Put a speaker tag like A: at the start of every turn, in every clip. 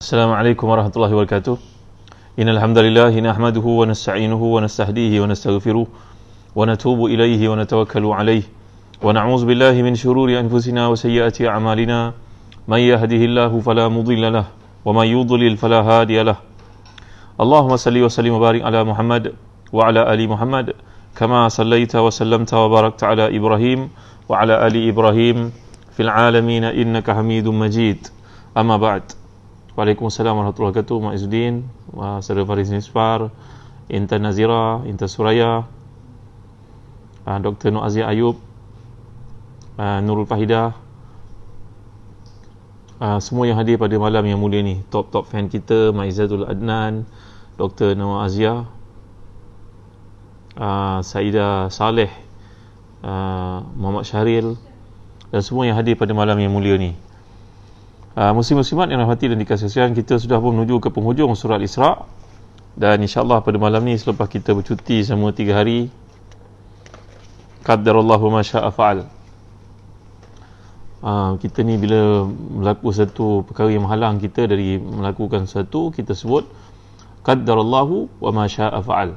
A: السلام عليكم ورحمة الله وبركاته. إن الحمد لله نحمده ونستعينه ونستهديه ونستغفره ونتوب إليه ونتوكل عليه ونعوذ بالله من شرور أنفسنا وسيئات أعمالنا من يهده الله فلا مضل له ومن يضلل فلا هادي له. اللهم صل وسلم وبارك على محمد وعلى آل محمد كما صليت وسلمت وباركت على إبراهيم وعلى آل إبراهيم في العالمين إنك حميد مجيد. أما بعد. Waalaikumsalam warahmatullahi wabarakatuh. Mak Izzuddin, Saudara Faris Nispar, Intan Nazira, Intan Suraya, Dr. Nur Azia Ayub, Nurul Fahidah, semua yang hadir pada malam yang mulia ni, top fan kita, Mak Izzatul Adnan, Dr. Nur Azia, Saidah Saleh, Muhammad Syahril, dan semua yang hadir pada malam yang mulia ni. Muslim-muslimat yang rahmati dan dikasihi sekalian, kita sudah pun menuju ke penghujung surah Al-Isra, dan insya-Allah pada malam ni selepas kita bercuti selama 3 hari, qaddarallahu ma syaa fa'al. Kita ni bila berlaku satu perkara yang menghalang kita dari melakukan sesuatu, kita sebut qaddarallahu wa ma syaa fa'al.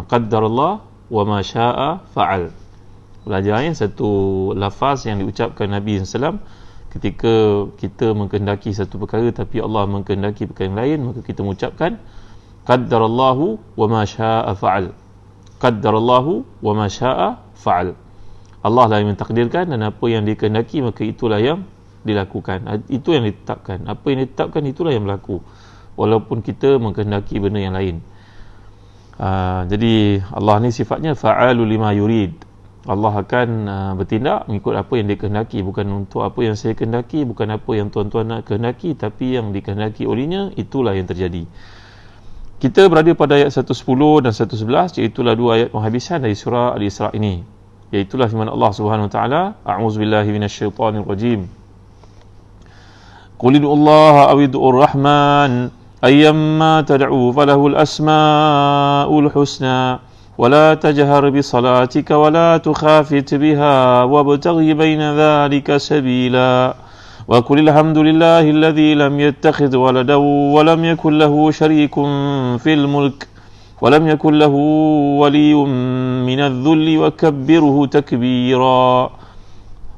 A: Qaddarallahu wa ma syaa fa'al. Belajar satu lafaz yang diucapkan Nabi SAW ketika kita mengkehendaki satu perkara tapi Allah mengkehendaki perkara yang lain, maka kita mengucapkan qaddarallahu wa ma syaa fa'al. Qaddarallahu wa ma syaa fa'al. Allah lah yang mentakdirkan, dan apa yang dikehendaki maka itulah yang dilakukan. Itu yang ditetapkan. Apa yang ditetapkan itulah yang berlaku, walaupun kita mengkehendaki benda yang lain. Jadi Allah ni sifatnya fa'alu lima yurid. Allah akan bertindak mengikut apa yang dia kehendaki, bukan untuk apa yang saya kehendaki, bukan apa yang tuan-tuan nak kehendaki, tapi yang dikehendaki olehnya, itulah yang terjadi. Kita berada pada ayat 110 dan 111, iaitu dua ayat penghabisan dari surah Al-Isra ini, iaitulah firman Allah Subhanahu wa taala, a'udzubillahi minasyaitonir rajim. Qul Allah awidur rahman ayyamma tad'u falahul asmaul husna ولا تجهر بصلاتك ولا تخافت بها وابتغ بين ذلك سبيلا وقل الحمد لله الذي لم يتخذ ولدا ولم يكن له شريك في الملك ولم يكن له ولي من الذل وكبره تكبيرا.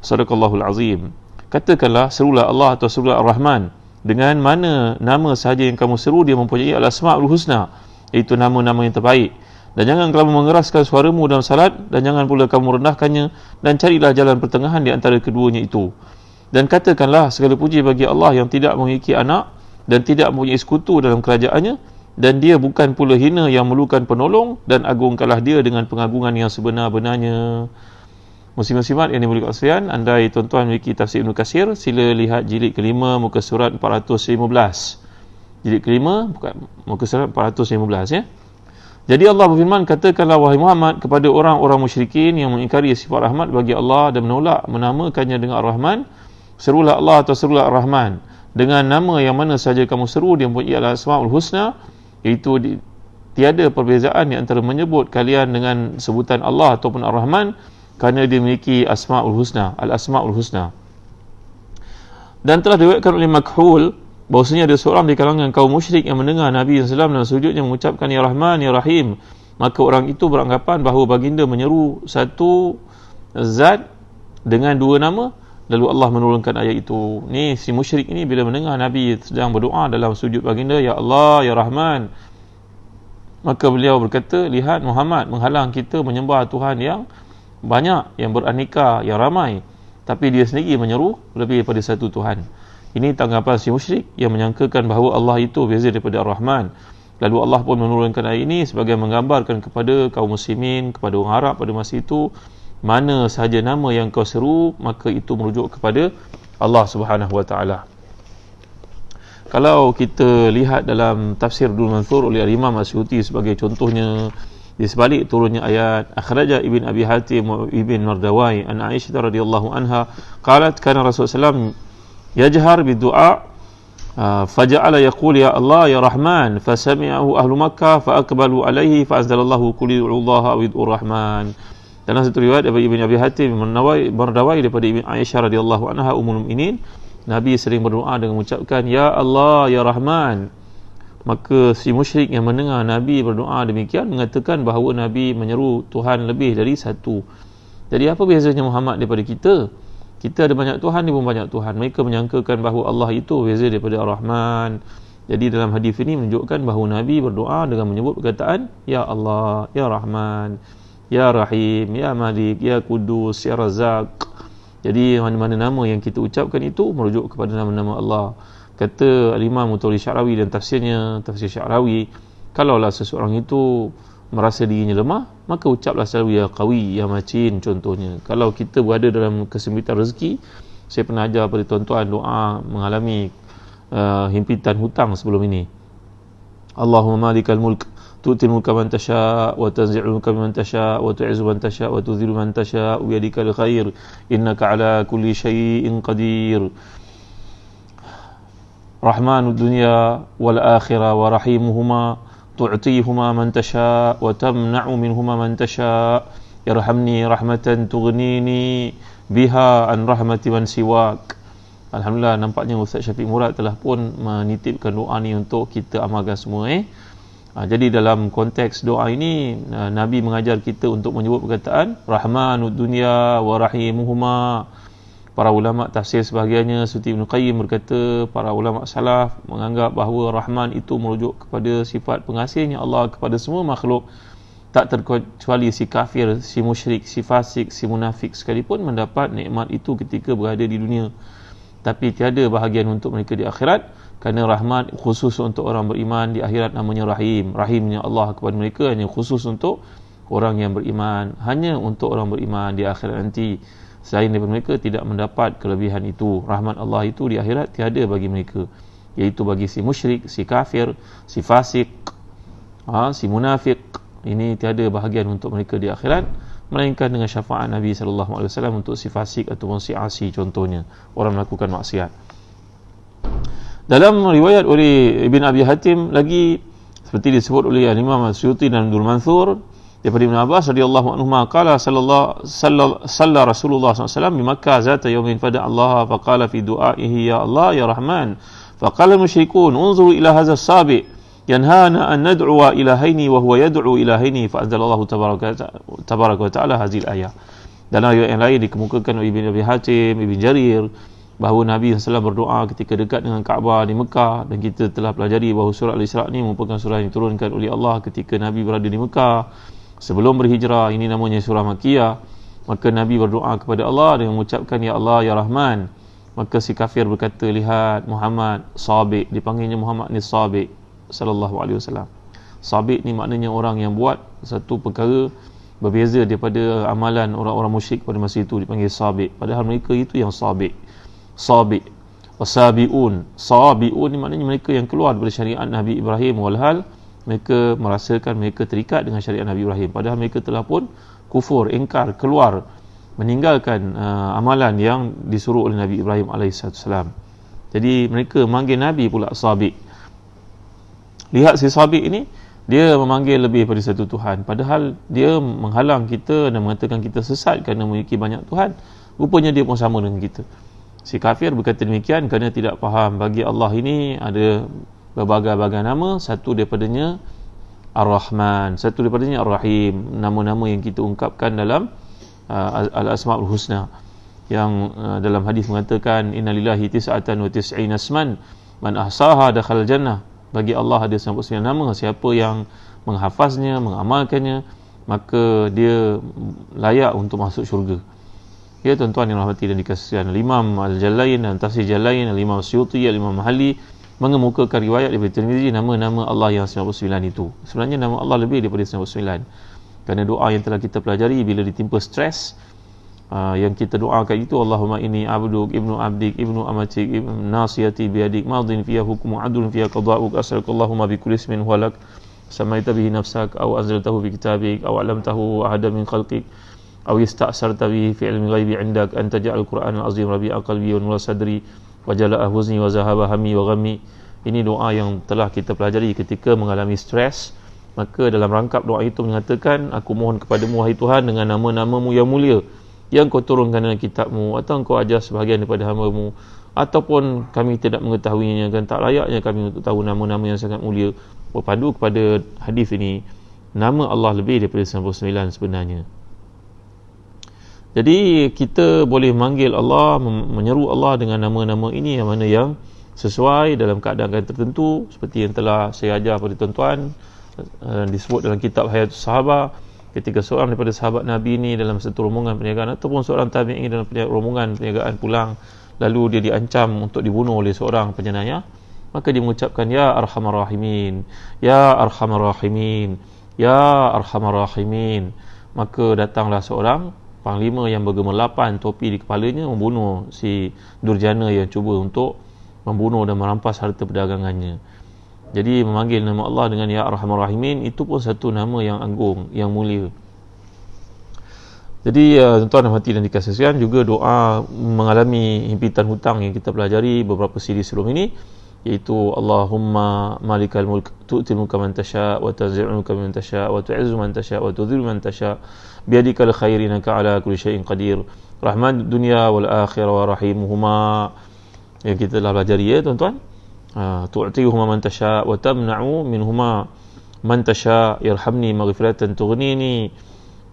A: Sadaqallahul azim. Katakanlah, serulah Allah atau serulah Ar-Rahman, dengan mana nama sahaja yang kamu seru dia mempunyai al-asma'ul husna, iaitu nama-nama yang terbaik. Dan jangan kamu mengeraskan suaramu dalam salat, dan jangan pula kamu rendahkannya, dan carilah jalan pertengahan di antara keduanya itu. Dan katakanlah, segala puji bagi Allah yang tidak memiliki anak dan tidak mempunyai sekutu dalam kerajaannya, dan dia bukan pula hina yang memerlukan penolong, dan agungkanlah dia dengan pengagungan yang sebenar-benarnya. Muslim-muslimat yang dimuliakan sekalian, andai tuan-tuan memiliki tafsir Ibnu Katsir, sila lihat jilid kelima muka surat 415. Jilid kelima muka surat 415 ya. Jadi Allah berfirman, katakanlah wahai Muhammad kepada orang-orang musyrikin yang mengingkari sifat rahmat bagi Allah dan menolak menamakannya dengan Ar-Rahman, serulah Allah atau serulah Ar-Rahman, dengan nama yang mana sahaja kamu seru dia mempunyai al-asma'ul husna, iaitu tiada perbezaan di antara menyebut kalian dengan sebutan Allah ataupun Ar-Rahman, kerana dia memiliki asma'ul husna, al-asma'ul husna. Dan telah diriwayatkan oleh Makhul bahawasanya ada seorang di kalangan kaum musyrik yang mendengar Nabi SAW dalam sujudnya mengucapkan Ya Rahman, Ya Rahim, maka orang itu beranggapan bahawa baginda menyeru satu zat dengan dua nama, lalu Allah menurunkan ayat itu. Ni si musyrik ini bila mendengar Nabi sedang berdoa dalam sujud baginda Ya Allah, Ya Rahman, maka beliau berkata, lihat Muhammad menghalang kita menyembah Tuhan yang banyak, yang beraneka, yang ramai, tapi dia sendiri menyeru lebih daripada satu Tuhan. Ini tanggapan si musyrik yang menyangkakan bahawa Allah itu berbeza daripada Ar-Rahman. Lalu Allah pun menurunkan ayat ini sebagai menggambarkan kepada kaum muslimin, kepada orang Arab pada masa itu, mana sahaja nama yang kau seru, maka itu merujuk kepada Allah Subhanahu wa taala. Kalau kita lihat dalam tafsir Durrul Mansur oleh Imam Asyuti sebagai contohnya, di sebalik turunnya ayat, akhraja Ibn Abi Hatim Ibn Mardawai an Aisyah radhiyallahu anha qalat kana Rasulullah SAW yajhar bidu'a faja'ala yaqul ya Allah ya Rahman fasami'ahu ahlu Makkah faaqbalu alaihi fa'azdalallahu qul ud'ullaha aw ud'ur Rahman. Dalam satu riwayat daripada Ibn Abi Hatim Mardawai daripada Ibn Aisyah radhiyallahu anha ummul mukminin, Nabi sering berdoa dengan mengucapkan Ya Allah, Ya Rahman. Maka si musyrik yang mendengar Nabi berdoa demikian mengatakan bahawa Nabi menyeru Tuhan lebih dari satu. Jadi apa bezanya Muhammad daripada kita? Kita ada banyak Tuhan, dia pun banyak Tuhan. Mereka menyangkakan bahawa Allah itu beza daripada Ar-Rahman. Jadi dalam hadis ini menunjukkan bahawa Nabi berdoa dengan menyebut perkataan Ya Allah, Ya Rahman, Ya Rahim, Ya Malik, Ya Kudus, Ya Razak. Jadi mana-mana nama yang kita ucapkan itu merujuk kepada nama-nama Allah. Kata Al-Imam Mutawalli Sya'rawi dan tafsirnya, tafsir Sya'rawi, kalaulah seseorang itu merasa dirinya lemah, maka ucaplah selalu Ya Qawi, Ya Matin contohnya. Kalau kita berada dalam kesempitan rezeki, saya pernah ajar pada tuan-tuan doa mengalami himpitan hutang sebelum ini. Allahumma malikal mulk tu'til mulka man tasha' wa tanzi'ul mulka man tasha' wa tu'izzu man tasha' wa tudhillu man tasha' wa biyadikal khair innaka ala kulli syai'in qadir. Rahmanud dunya wal akhirah wa rahimuhuma tu'tihuma man tasha' wa tamna'u minhuma man tasha' irhamni rahmatan tughnini biha an rahmati man siwak. Alhamdulillah, nampaknya Ustaz Syafiq Murad telah pun menitipkan doa ni untuk kita amalkan semua. Jadi dalam konteks doa ini Nabi mengajar kita untuk menyebut perkataan Rahmanud dunya wa rahimuhuma. Para ulama tafsir sebahagiannya seperti Ibn Qayyim berkata, para ulama salaf menganggap bahawa Rahman itu merujuk kepada sifat pengasihnya Allah kepada semua makhluk, tak terkecuali si kafir, si musyrik, si fasik, si munafik sekalipun mendapat nikmat itu ketika berada di dunia. Tapi tiada bahagian untuk mereka di akhirat, kerana Rahman khusus untuk orang beriman. Di akhirat namanya Rahim. Rahimnya Allah kepada mereka hanya khusus untuk orang yang beriman, hanya untuk orang beriman di akhirat nanti. Selain daripada mereka tidak mendapat kelebihan itu. Rahmat Allah itu di akhirat tiada bagi mereka, iaitu bagi si musyrik, si kafir, si fasik, si munafik. Ini tiada bahagian untuk mereka di akhirat, melainkan dengan syafaat Nabi SAW untuk si fasik ataupun si asi contohnya, orang melakukan maksiat. Dalam riwayat oleh Ibn Abi Hatim lagi, seperti disebut oleh Imam Al-Suyuti dan Abdul Mansur, daripada Ibn Abbas radhiyallahu anhu qala salla Rasulullah SAW di Makkah zata yawmin fada Allah faqala fi du'aihi Ya Allah Ya Rahman faqala al-musyrikun unzuru ila hadha as-sabi yanhana an nad'u ilahaini wa huwa yad'u ilahaini fa anzalallahu tabaraka wa ta'ala hadhihi al-ayah. Dalam ayat yang lain dikemukakan oleh Ibn Abi Hatim, Ibn Jarir, bahawa Nabi SAW berdoa ketika dekat dengan Kaabah di Mekah, dan kita telah pelajari bahawa surah Al-Isra' ni merupakan surah yang diturunkan oleh Allah ketika Nabi berada di Mekah sebelum berhijrah. Ini namanya surah Makkiyah. Maka Nabi berdoa kepada Allah dengan mengucapkan Ya Allah Ya Rahman. Maka si kafir berkata, lihat Muhammad Sabiq, dipanggilnya Muhammad ni Sabiq sallallahu alaihi wasallam. Sabiq ni maknanya orang yang buat satu perkara berbeza daripada amalan orang-orang musyrik pada masa itu, dipanggil Sabiq, padahal mereka itu yang Sabiq. Sabiq wasabiun, sabiun ni maknanya mereka yang keluar daripada syariat Nabi Ibrahim, walhal mereka merasakan mereka terikat dengan syariat Nabi Ibrahim, padahal mereka telah pun kufur, ingkar, keluar, meninggalkan amalan yang disuruh oleh Nabi Ibrahim AS. Jadi mereka memanggil Nabi pula Sabiq. Lihat si Sabiq ini, dia memanggil lebih daripada satu Tuhan, padahal dia menghalang kita dan mengatakan kita sesat kerana memiliki banyak Tuhan. Rupanya dia pun sama dengan kita. Si kafir berkata demikian kerana tidak faham bagi Allah ini ada berbagai-bagai nama, satu daripadanya Ar-Rahman, satu daripadanya Ar-Rahim, nama-nama yang kita ungkapkan dalam Al-Asma'ul Husna, yang dalam hadis mengatakan innalillahi tis'atan wa tis'ina asman man ahsaha dakhala jannah. Bagi Allah ada 99 nama, siapa yang menghafaznya, mengamalkannya, maka dia layak untuk masuk syurga. Ya tuan-tuan yang rahmati dan dikasihi, Imam Al-Jalain dan Tafsir Jalain, Imam Suyuti, Imam Mahali mengemukakan riwayat daripada Tirmizi nama-nama Allah yang 99 itu. Sebenarnya nama Allah lebih daripada 99. Kerana doa yang telah kita pelajari bila ditimpa stres, yang kita doakan itu Allahumma inni abduk ibnu abdik ibnu amatik ibnu nasiyati biyadik madin fiha hukmu adlun fiha qada'uk as'aluka Allahumma bi kulli ismin huwa lak samaita bihi nafsak aw anzaltahu fi kitabik aw 'allamtahu ahadan min khalqik aw ista'sarta bihi fi ilmi ghaibi 'indak an taj'al al-Qur'an al-'azim rabi'a qalbi wa nura sadri wa jala'a huzni wa zahaba hammi wa ghammi. Ini doa yang telah kita pelajari ketika mengalami stres. Maka dalam rangkap doa itu mengatakan, aku mohon kepadamu wahai Tuhan dengan nama-namamu yang mulia yang kau turunkan dalam kitabmu, atau engkau ajar sebahagian daripada hamba-Mu ataupun kami tidak mengetahuinya dan tak layaknya kami untuk tahu nama-nama yang sangat mulia. Berpadu kepada hadis ini, nama Allah lebih daripada 99 sebenarnya. Jadi kita boleh manggil Allah, menyeru Allah dengan nama-nama ini yang mana yang sesuai dalam keadaan tertentu, seperti yang telah saya ajar pada tuan-tuan, disebut dalam kitab Hayatus Sahabah, ketika seorang daripada sahabat Nabi ini dalam satu rombongan perniagaan, ataupun seorang tabi'in dalam rombongan perniagaan pulang, lalu dia diancam untuk dibunuh oleh seorang penjenayah, maka dia mengucapkan ya Arhamar Rahimin, ya Arhamar Rahimin, ya Arhamar Rahimin. Maka datanglah seorang panglima yang bergemerlapan topi di kepalanya, membunuh si durjana yang cuba untuk membunuh dan merampas harta perdagangannya. Jadi memanggil nama Allah dengan ya Arhamar Rahimin itu pun satu nama yang agung, yang mulia. Jadi tuan-tuan dan hati dan dikasihkan, juga doa mengalami himpitan hutang yang kita pelajari beberapa siri sebelum ini, iaitu Allahumma malikal mulk tu'til mulka man tasha wa tanzi'ul mulka man tasha wa tu'izzu man tasha wa tudhillu man tasha biyadikal khair innaka ala kulli syai'in qadir, rahman dunya wal akhirah wa rahimuhuma, yang kita telah pelajari ya tuan-tuan. Tu'tihuma man tasha wa tamna'u minhuma man tasha, irhamni maghfiratan tughnini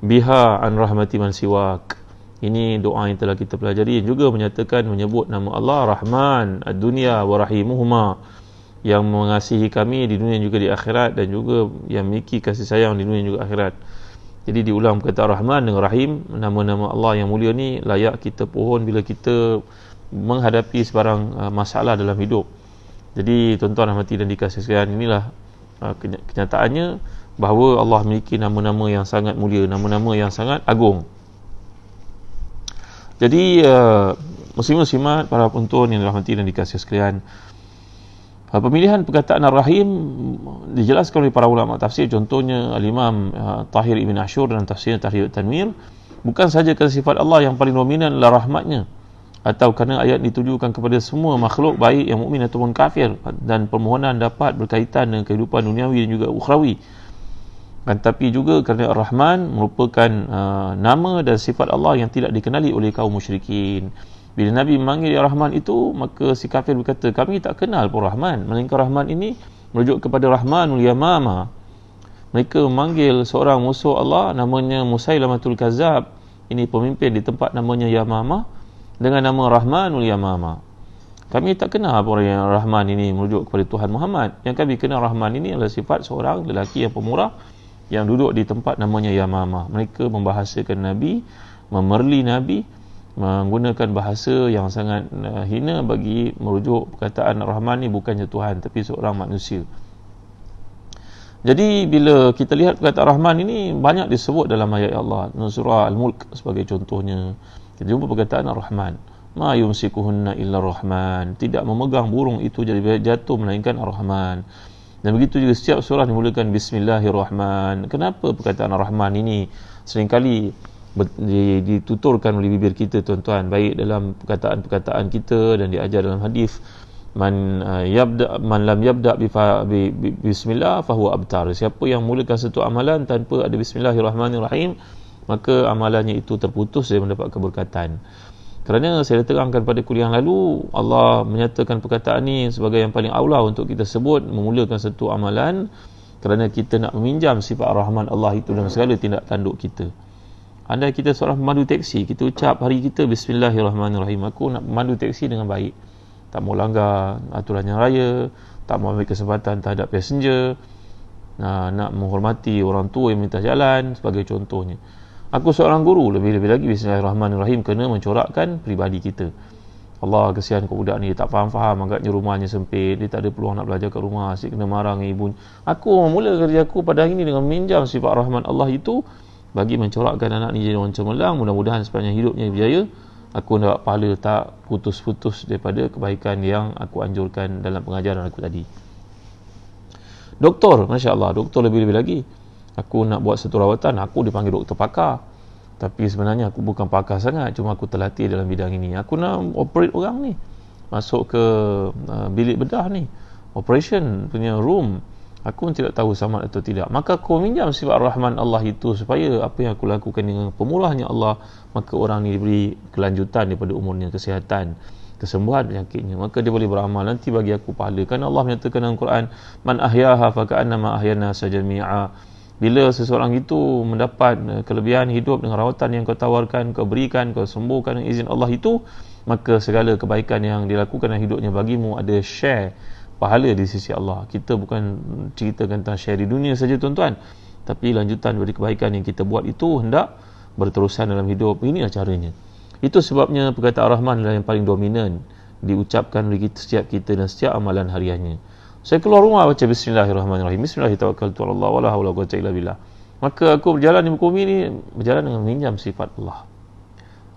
A: biha an rahmati man siwak. Ini doa yang telah kita pelajari, yang juga menyatakan, menyebut nama Allah Rahman ad-dunya wa rahimuhuma, yang mengasihi kami di dunia juga di akhirat, dan juga yang memiliki kasih sayang di dunia juga akhirat. Jadi diulang perkataan Rahman dengan Rahim, nama-nama Allah yang mulia ni layak kita pohon bila kita menghadapi sebarang masalah dalam hidup. Jadi tuan-tuan rahmati dan dikasihi sekalian, inilah kenyataannya bahawa Allah memiliki nama-nama yang sangat mulia, nama-nama yang sangat agung. Jadi muslim-muslimat, para penonton yang dirahmati dan dikasihi sekalian, pemilihan perkataan Ar-Rahim dijelaskan oleh para ulama tafsir, contohnya Al-Imam Tahir Ibn Ashur dalam tafsirnya Tahrir Tanwir, bukan sahaja kerana sifat Allah yang paling dominan adalah rahmatnya, atau kerana ayat ditujukan kepada semua makhluk baik yang mukmin ataupun kafir, dan permohonan dapat berkaitan dengan kehidupan duniawi dan juga ukhrawi, tapi juga kerana Ar-Rahman merupakan nama dan sifat Allah yang tidak dikenali oleh kaum musyrikin. Bila Nabi memanggil ya Rahman itu, maka si kafir berkata, kami tak kenal pun Rahman, melainkan Rahman ini merujuk kepada Rahmanul Yamama. Mereka memanggil seorang musuh Allah namanya Musailamatul Kazzab, ini pemimpin di tempat namanya Yamama, dengan nama Rahmanul Yamama. Kami tak kenal apa yang Rahman ini merujuk kepada Tuhan Muhammad. Yang kami kenal Rahman ini adalah sifat seorang lelaki yang pemurah yang duduk di tempat namanya Yamama. Mereka membahasakan Nabi, memerli Nabi, menggunakan bahasa yang sangat hina bagi merujuk perkataan Rahman ni bukannya Tuhan tapi seorang manusia. Jadi bila kita lihat perkataan Rahman ini banyak disebut dalam ayat Allah. Surah Al-Mulk sebagai contohnya, kita jumpa perkataan Ar-Rahman, ma yumsikuhunna illa Rahman, tidak memegang burung itu jadi jatuh melainkan Ar-Rahman. Dan begitu juga setiap surah dimulakan Bismillahirrahman. Kenapa perkataan Ar-Rahman ini seringkali dituturkan oleh bibir kita tuan-tuan, baik dalam perkataan-perkataan kita dan diajar dalam hadis, man lam yabda bi bismillah fahuwa abtar, siapa yang mulakan satu amalan tanpa ada Bismillahirrahmanirrahim, maka amalannya itu terputus dari mendapat keberkatan. Kerana saya terangkan pada kuliah yang lalu, Allah menyatakan perkataan ini sebagai yang paling aula untuk kita sebut memulakan satu amalan, kerana kita nak meminjam sifat Ar-Rahman Allah itu dalam segala tindak tanduk kita. Andai kita seorang pemandu teksi, kita ucap hari kita Bismillahirrahmanirrahim, aku nak memandu teksi dengan baik, tak mau langgar aturan yang raya, tak mau ambil kesempatan terhadap passenger, nak menghormati orang tua yang minta jalan sebagai contohnya. Aku seorang guru, lebih-lebih lagi Bismillahirrahmanirrahim, kena mencorakkan peribadi kita. Allah, kesian kau budak ni, dia tak faham-faham, agaknya rumahnya sempit, dia tak ada peluang nak belajar kat rumah, asyik kena marah dengan ibu. Aku mula kerja aku pada hari ini dengan meminjam sifat Rahman Allah itu bagi mencorakkan anak ni jadi orang cemerlang. Mudah-mudahan sepanjang hidupnya berjaya, aku dapat pahala tak putus-putus daripada kebaikan yang aku anjurkan dalam pengajaran aku tadi. Doktor, Masya Allah, doktor lebih-lebih lagi, aku nak buat satu rawatan, aku dipanggil doktor pakar, tapi sebenarnya aku bukan pakar sangat, cuma aku terlatih dalam bidang ini. Aku nak operate orang ni, masuk ke bilik bedah ni, operation punya room, aku tidak tahu sama atau tidak, maka aku minjam sifat Rahman Allah itu supaya apa yang aku lakukan dengan pemurahnya Allah, maka orang ni diberi kelanjutan daripada umurnya, kesihatan. kesembuhan penyakitnya, maka dia boleh beramal, nanti bagi aku pahala. Kerana Allah menyatakan dalam Quran, man ahyaha faka'annama ahyana sajami'a. Bila seseorang itu mendapat kelebihan hidup dengan rawatan yang kau tawarkan, kau berikan, kau sembuhkan dengan izin Allah itu, maka segala kebaikan yang dilakukan dalam hidupnya bagimu ada share pahala di sisi Allah. Kita bukan ceritakan tentang share di dunia saja tuan-tuan, tapi lanjutan dari kebaikan yang kita buat itu hendak berterusan dalam hidup. Inilah caranya. Itu sebabnya perkataan Rahman adalah yang paling dominan diucapkan oleh kita, setiap kita dan setiap amalan hariannya. Saya keluar rumah baca Bismillahirrahmanirrahim, Bismillahirrahmanirrahim, wala haula wala quwwata illa billah. Maka aku berjalan di muka bumi ini berjalan dengan meminjam sifat Allah.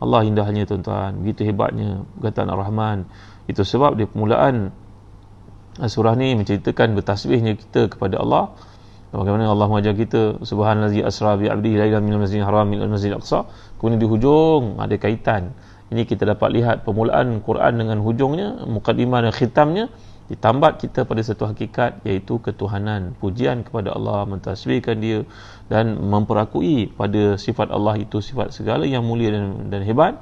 A: Allah indahnya tuan-tuan, begitu hebatnya perkataan Ar-Rahman. Itu sebab di permulaan surah ni menceritakan bertasbihnya kita kepada Allah. Bagaimana Allah mengajar kita, subhanallazi asra bi 'abdihi lailan minal masjidil haram ilal masjidil aqsa. Kemudian di hujung ada kaitan. Ini kita dapat lihat permulaan Quran dengan hujungnya, mukaddimah dan khitamnya, ditambat kita pada satu hakikat, iaitu ketuhanan, pujian kepada Allah, mentasbihkan dia dan memperakui pada sifat Allah itu sifat segala yang mulia dan hebat.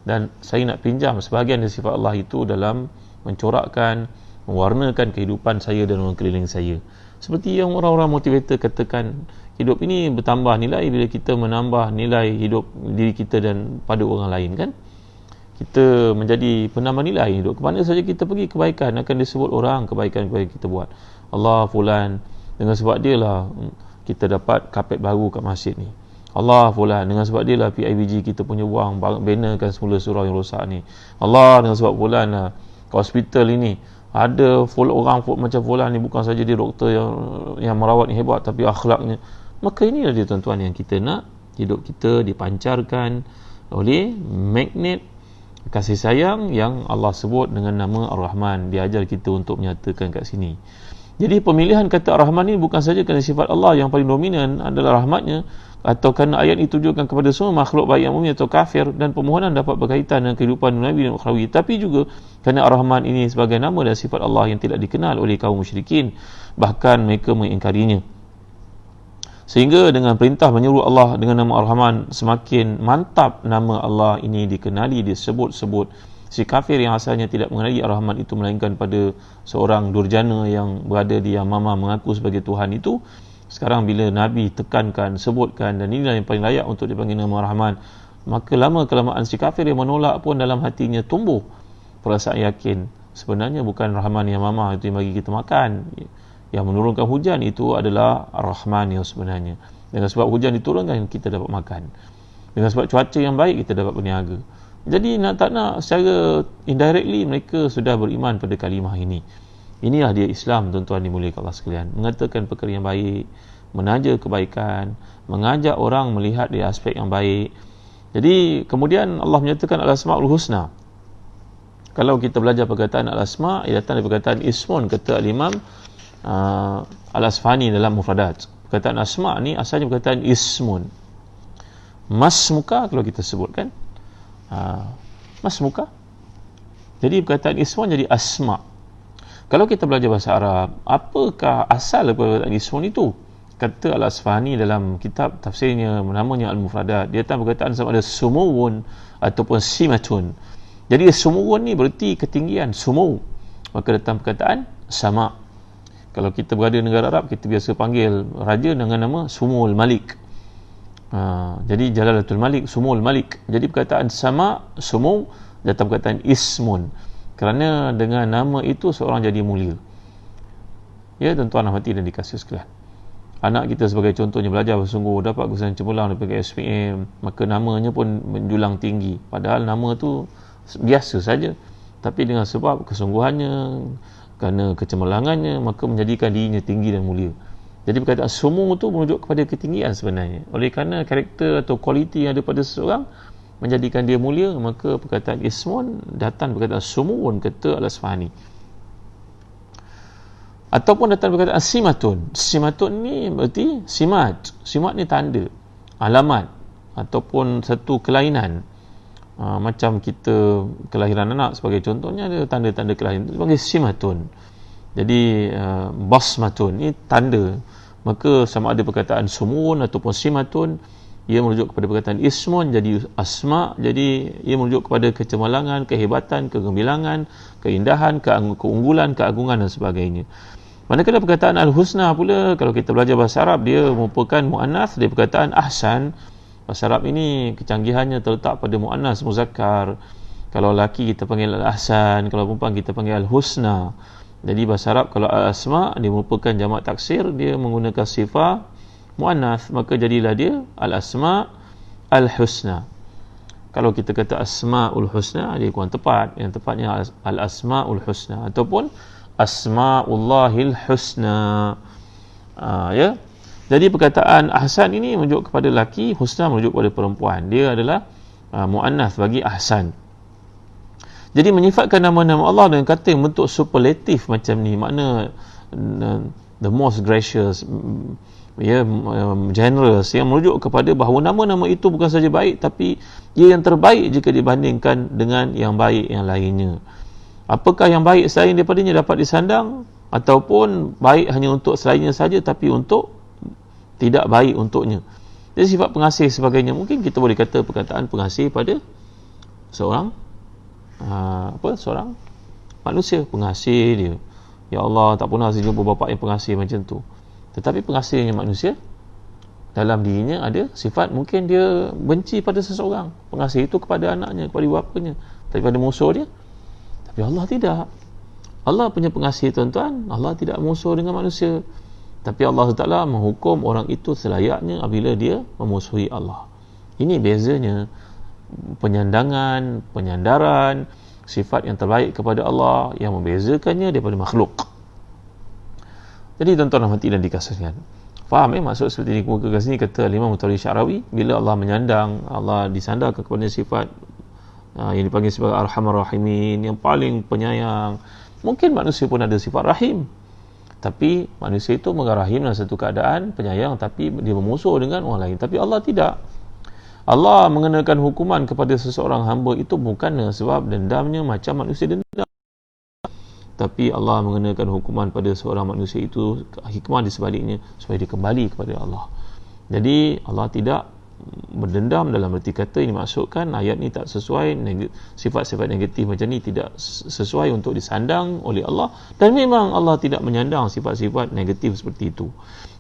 A: Dan saya nak pinjam sebahagian dari sifat Allah itu dalam mencorakkan, mewarnakan kehidupan saya dan orang keliling saya. Seperti yang orang-orang motivator katakan, hidup ini bertambah nilai bila kita menambah nilai hidup diri kita dan pada orang lain, kan? Kita menjadi penambah nilai hidup. Kemana saja kita pergi, kebaikan akan disebut orang, kebaikan-kebaikan kita buat. Allah fulan, dengan sebab dia lah kita dapat kapet baru kat masjid ni. Allah fulan, dengan sebab dia lah PIBG kita punya wang bannerkan semula surau yang rosak ni. Allah, dengan sebab fulan lah hospital ini ada orang macam fulan ni, bukan saja dia doktor yang merawat yang hebat, tapi akhlaknya. Maka inilah dia tuan-tuan yang kita nak hidup kita dipancarkan oleh magnet kasih sayang yang Allah sebut dengan nama Ar-Rahman. Dia ajar kita untuk menyatakan kat sini. Jadi pemilihan kata Ar-Rahman ni bukan saja kerana sifat Allah yang paling dominan adalah rahmatnya, atau kerana ayat itu ditujukan kepada semua makhluk baik yang mukmin atau kafir, dan permohonan dapat berkaitan dengan kehidupan Nabi dan ukhrawi, tapi juga kerana Ar-Rahman ini sebagai nama dan sifat Allah yang tidak dikenal oleh kaum musyrikin, bahkan mereka mengingkarinya. Sehingga dengan perintah menyuruh Allah dengan nama Ar-Rahman, semakin mantap nama Allah ini dikenali, disebut-sebut. Si kafir yang asalnya tidak mengenali Ar-Rahman itu, melainkan pada seorang durjana yang berada di Yamamah mengaku sebagai Tuhan itu, sekarang bila Nabi tekankan, sebutkan, dan inilah yang paling layak untuk dipanggil nama Ar-Rahman, maka lama-kelamaan si kafir yang menolak pun dalam hatinya tumbuh perasaan yakin, sebenarnya bukan Rahman Yamamah itu yang bagi kita makan, yang menurunkan hujan itu adalah Ar-Rahman yang sebenarnya. Dengan sebab hujan diturunkan, kita dapat makan. Dengan sebab cuaca yang baik, kita dapat berniaga. Jadi nak tak nak, secara indirectly mereka sudah beriman pada kalimah ini. Inilah dia Islam, tuan-tuan dimuliakan Allah sekalian. Mengatakan perkara yang baik, menaja kebaikan, mengajak orang melihat di aspek yang baik. Jadi kemudian Allah menyatakan Al-Asma'ul Husna. Kalau kita belajar perkataan Al-Asma', ia datang dari perkataan Ismun, kata Al-Imam Al-Asfahani dalam Mufradat. Perkataan Asma' ni asalnya perkataan Ismun. Mas muka kalau kita sebutkan, mas muka. Jadi perkataan Ismun jadi Asma'. Kalau kita belajar bahasa Arab, apakah asal perkataan Ismun itu? Kata Al-Asfahani dalam kitab tafsirnya namanya Al-Mufradat, dia datang perkataan sama ada sumuwun ataupun simatun. Jadi sumuwun ni berarti ketinggian, sumu. Maka datang perkataan sama'. Kalau kita berada di negara Arab, kita biasa panggil raja dengan nama Sumul Malik. Jadi Jalalatul Malik, Sumul Malik. Jadi perkataan sama, sumu, datang perkataan ismun. Kerana dengan nama itu seorang jadi mulia. Ya, tuan-tuan hati dan dikasih sekalian. Anak kita sebagai contohnya belajar bersungguh, dapat kesan cemerlang daripada SPM, maka namanya pun menjulang tinggi. Padahal nama tu biasa saja. Tapi dengan sebab kesungguhannya, kerana kecemerlangannya, maka menjadikan dirinya tinggi dan mulia. Jadi perkataan sumu itu menunjuk kepada ketinggian sebenarnya. Oleh kerana karakter atau kualiti yang ada pada seseorang menjadikan dia mulia, maka perkataan ismun datang perkataan sumuun, kata Al-Asfahani. Ataupun datang perkataan simatun. Simatun ni berarti simat. Simat ni tanda, alamat, ataupun satu kelainan. Macam kita kelahiran anak sebagai contohnya, ada tanda-tanda kelahiran sebagai simatun. Jadi basmatun ni tanda. Maka sama ada perkataan sumun ataupun simatun ia merujuk kepada perkataan ismun jadi asma, jadi ia merujuk kepada kecemerlangan, kehebatan, kegemilangan, keindahan, keunggulan, keagungan dan sebagainya. Manakala perkataan al-husna pula, kalau kita belajar bahasa Arab, dia merupakan muannas dari perkataan ahsan. Bahasa Arab ini kecanggihannya terletak pada muannas muzakkar. Kalau lelaki kita panggil al-ahsan, kalau perempuan kita panggil al-husna. Jadi bahasa Arab kalau al-asma dia merupakan jamak taksir, dia menggunakan sifat muannas, maka jadilah dia al-asma al-husna. Kalau kita kata asmaul husna, dia kurang tepat. Yang tepatnya al-asmaul husna ataupun asmaullahil husna. Ya. Jadi perkataan ahsan ini merujuk kepada lelaki, husna merujuk kepada perempuan. Dia adalah muannas bagi ahsan. Jadi menyifatkan nama-nama Allah dengan kata yang bentuk superlatif macam ni, makna the most gracious, generous, yang merujuk kepada bahawa nama-nama itu bukan saja baik, tapi ia yang terbaik jika dibandingkan dengan yang baik yang lainnya. Apakah yang baik selain daripadanya dapat disandang, ataupun baik hanya untuk selainnya saja tapi untuk tidak baik untuknya. Jadi sifat pengasih sebagainya, mungkin kita boleh kata perkataan pengasih pada seorang seorang manusia, pengasih dia, ya Allah, tak pernah saya jumpa bapa yang pengasih macam tu. Tetapi pengasihnya manusia, dalam dirinya ada sifat mungkin dia benci pada seseorang, pengasih itu kepada anaknya, kepada bapanya, daripada musuh dia. Tapi Allah tidak. Allah punya pengasih, tuan-tuan, Allah tidak musuh dengan manusia. Tapi Allah Ta'ala menghukum orang itu selayaknya apabila dia memusuhi Allah. Ini bezanya penyandangan, penyandaran, sifat yang terbaik kepada Allah yang membezakannya daripada makhluk. Jadi tuan-tuan rahmati dan dikasihkan, faham maksud seperti ini muka kat sini kata Imam Mutawalli Sya'rawi, bila Allah menyandang, Allah disandarkan kepada sifat yang dipanggil sebagai Arhamar Rahimin, yang paling penyayang. Mungkin manusia pun ada sifat rahim, tapi manusia itu mengarahim dalam satu keadaan penyayang, tapi dia bermusuh dengan orang lain. Tapi Allah tidak. Allah mengenakan hukuman kepada seseorang hamba itu bukan sebab dendamnya macam manusia dendam, tapi Allah mengenakan hukuman pada seorang manusia itu, hikmah di sebaliknya, supaya dia kembali kepada Allah. Jadi Allah tidak berdendam dalam erti kata ini maksudkan ayat ni tak sesuai, sifat-sifat negatif macam ni tidak sesuai untuk disandang oleh Allah, dan memang Allah tidak menyandang sifat-sifat negatif seperti itu.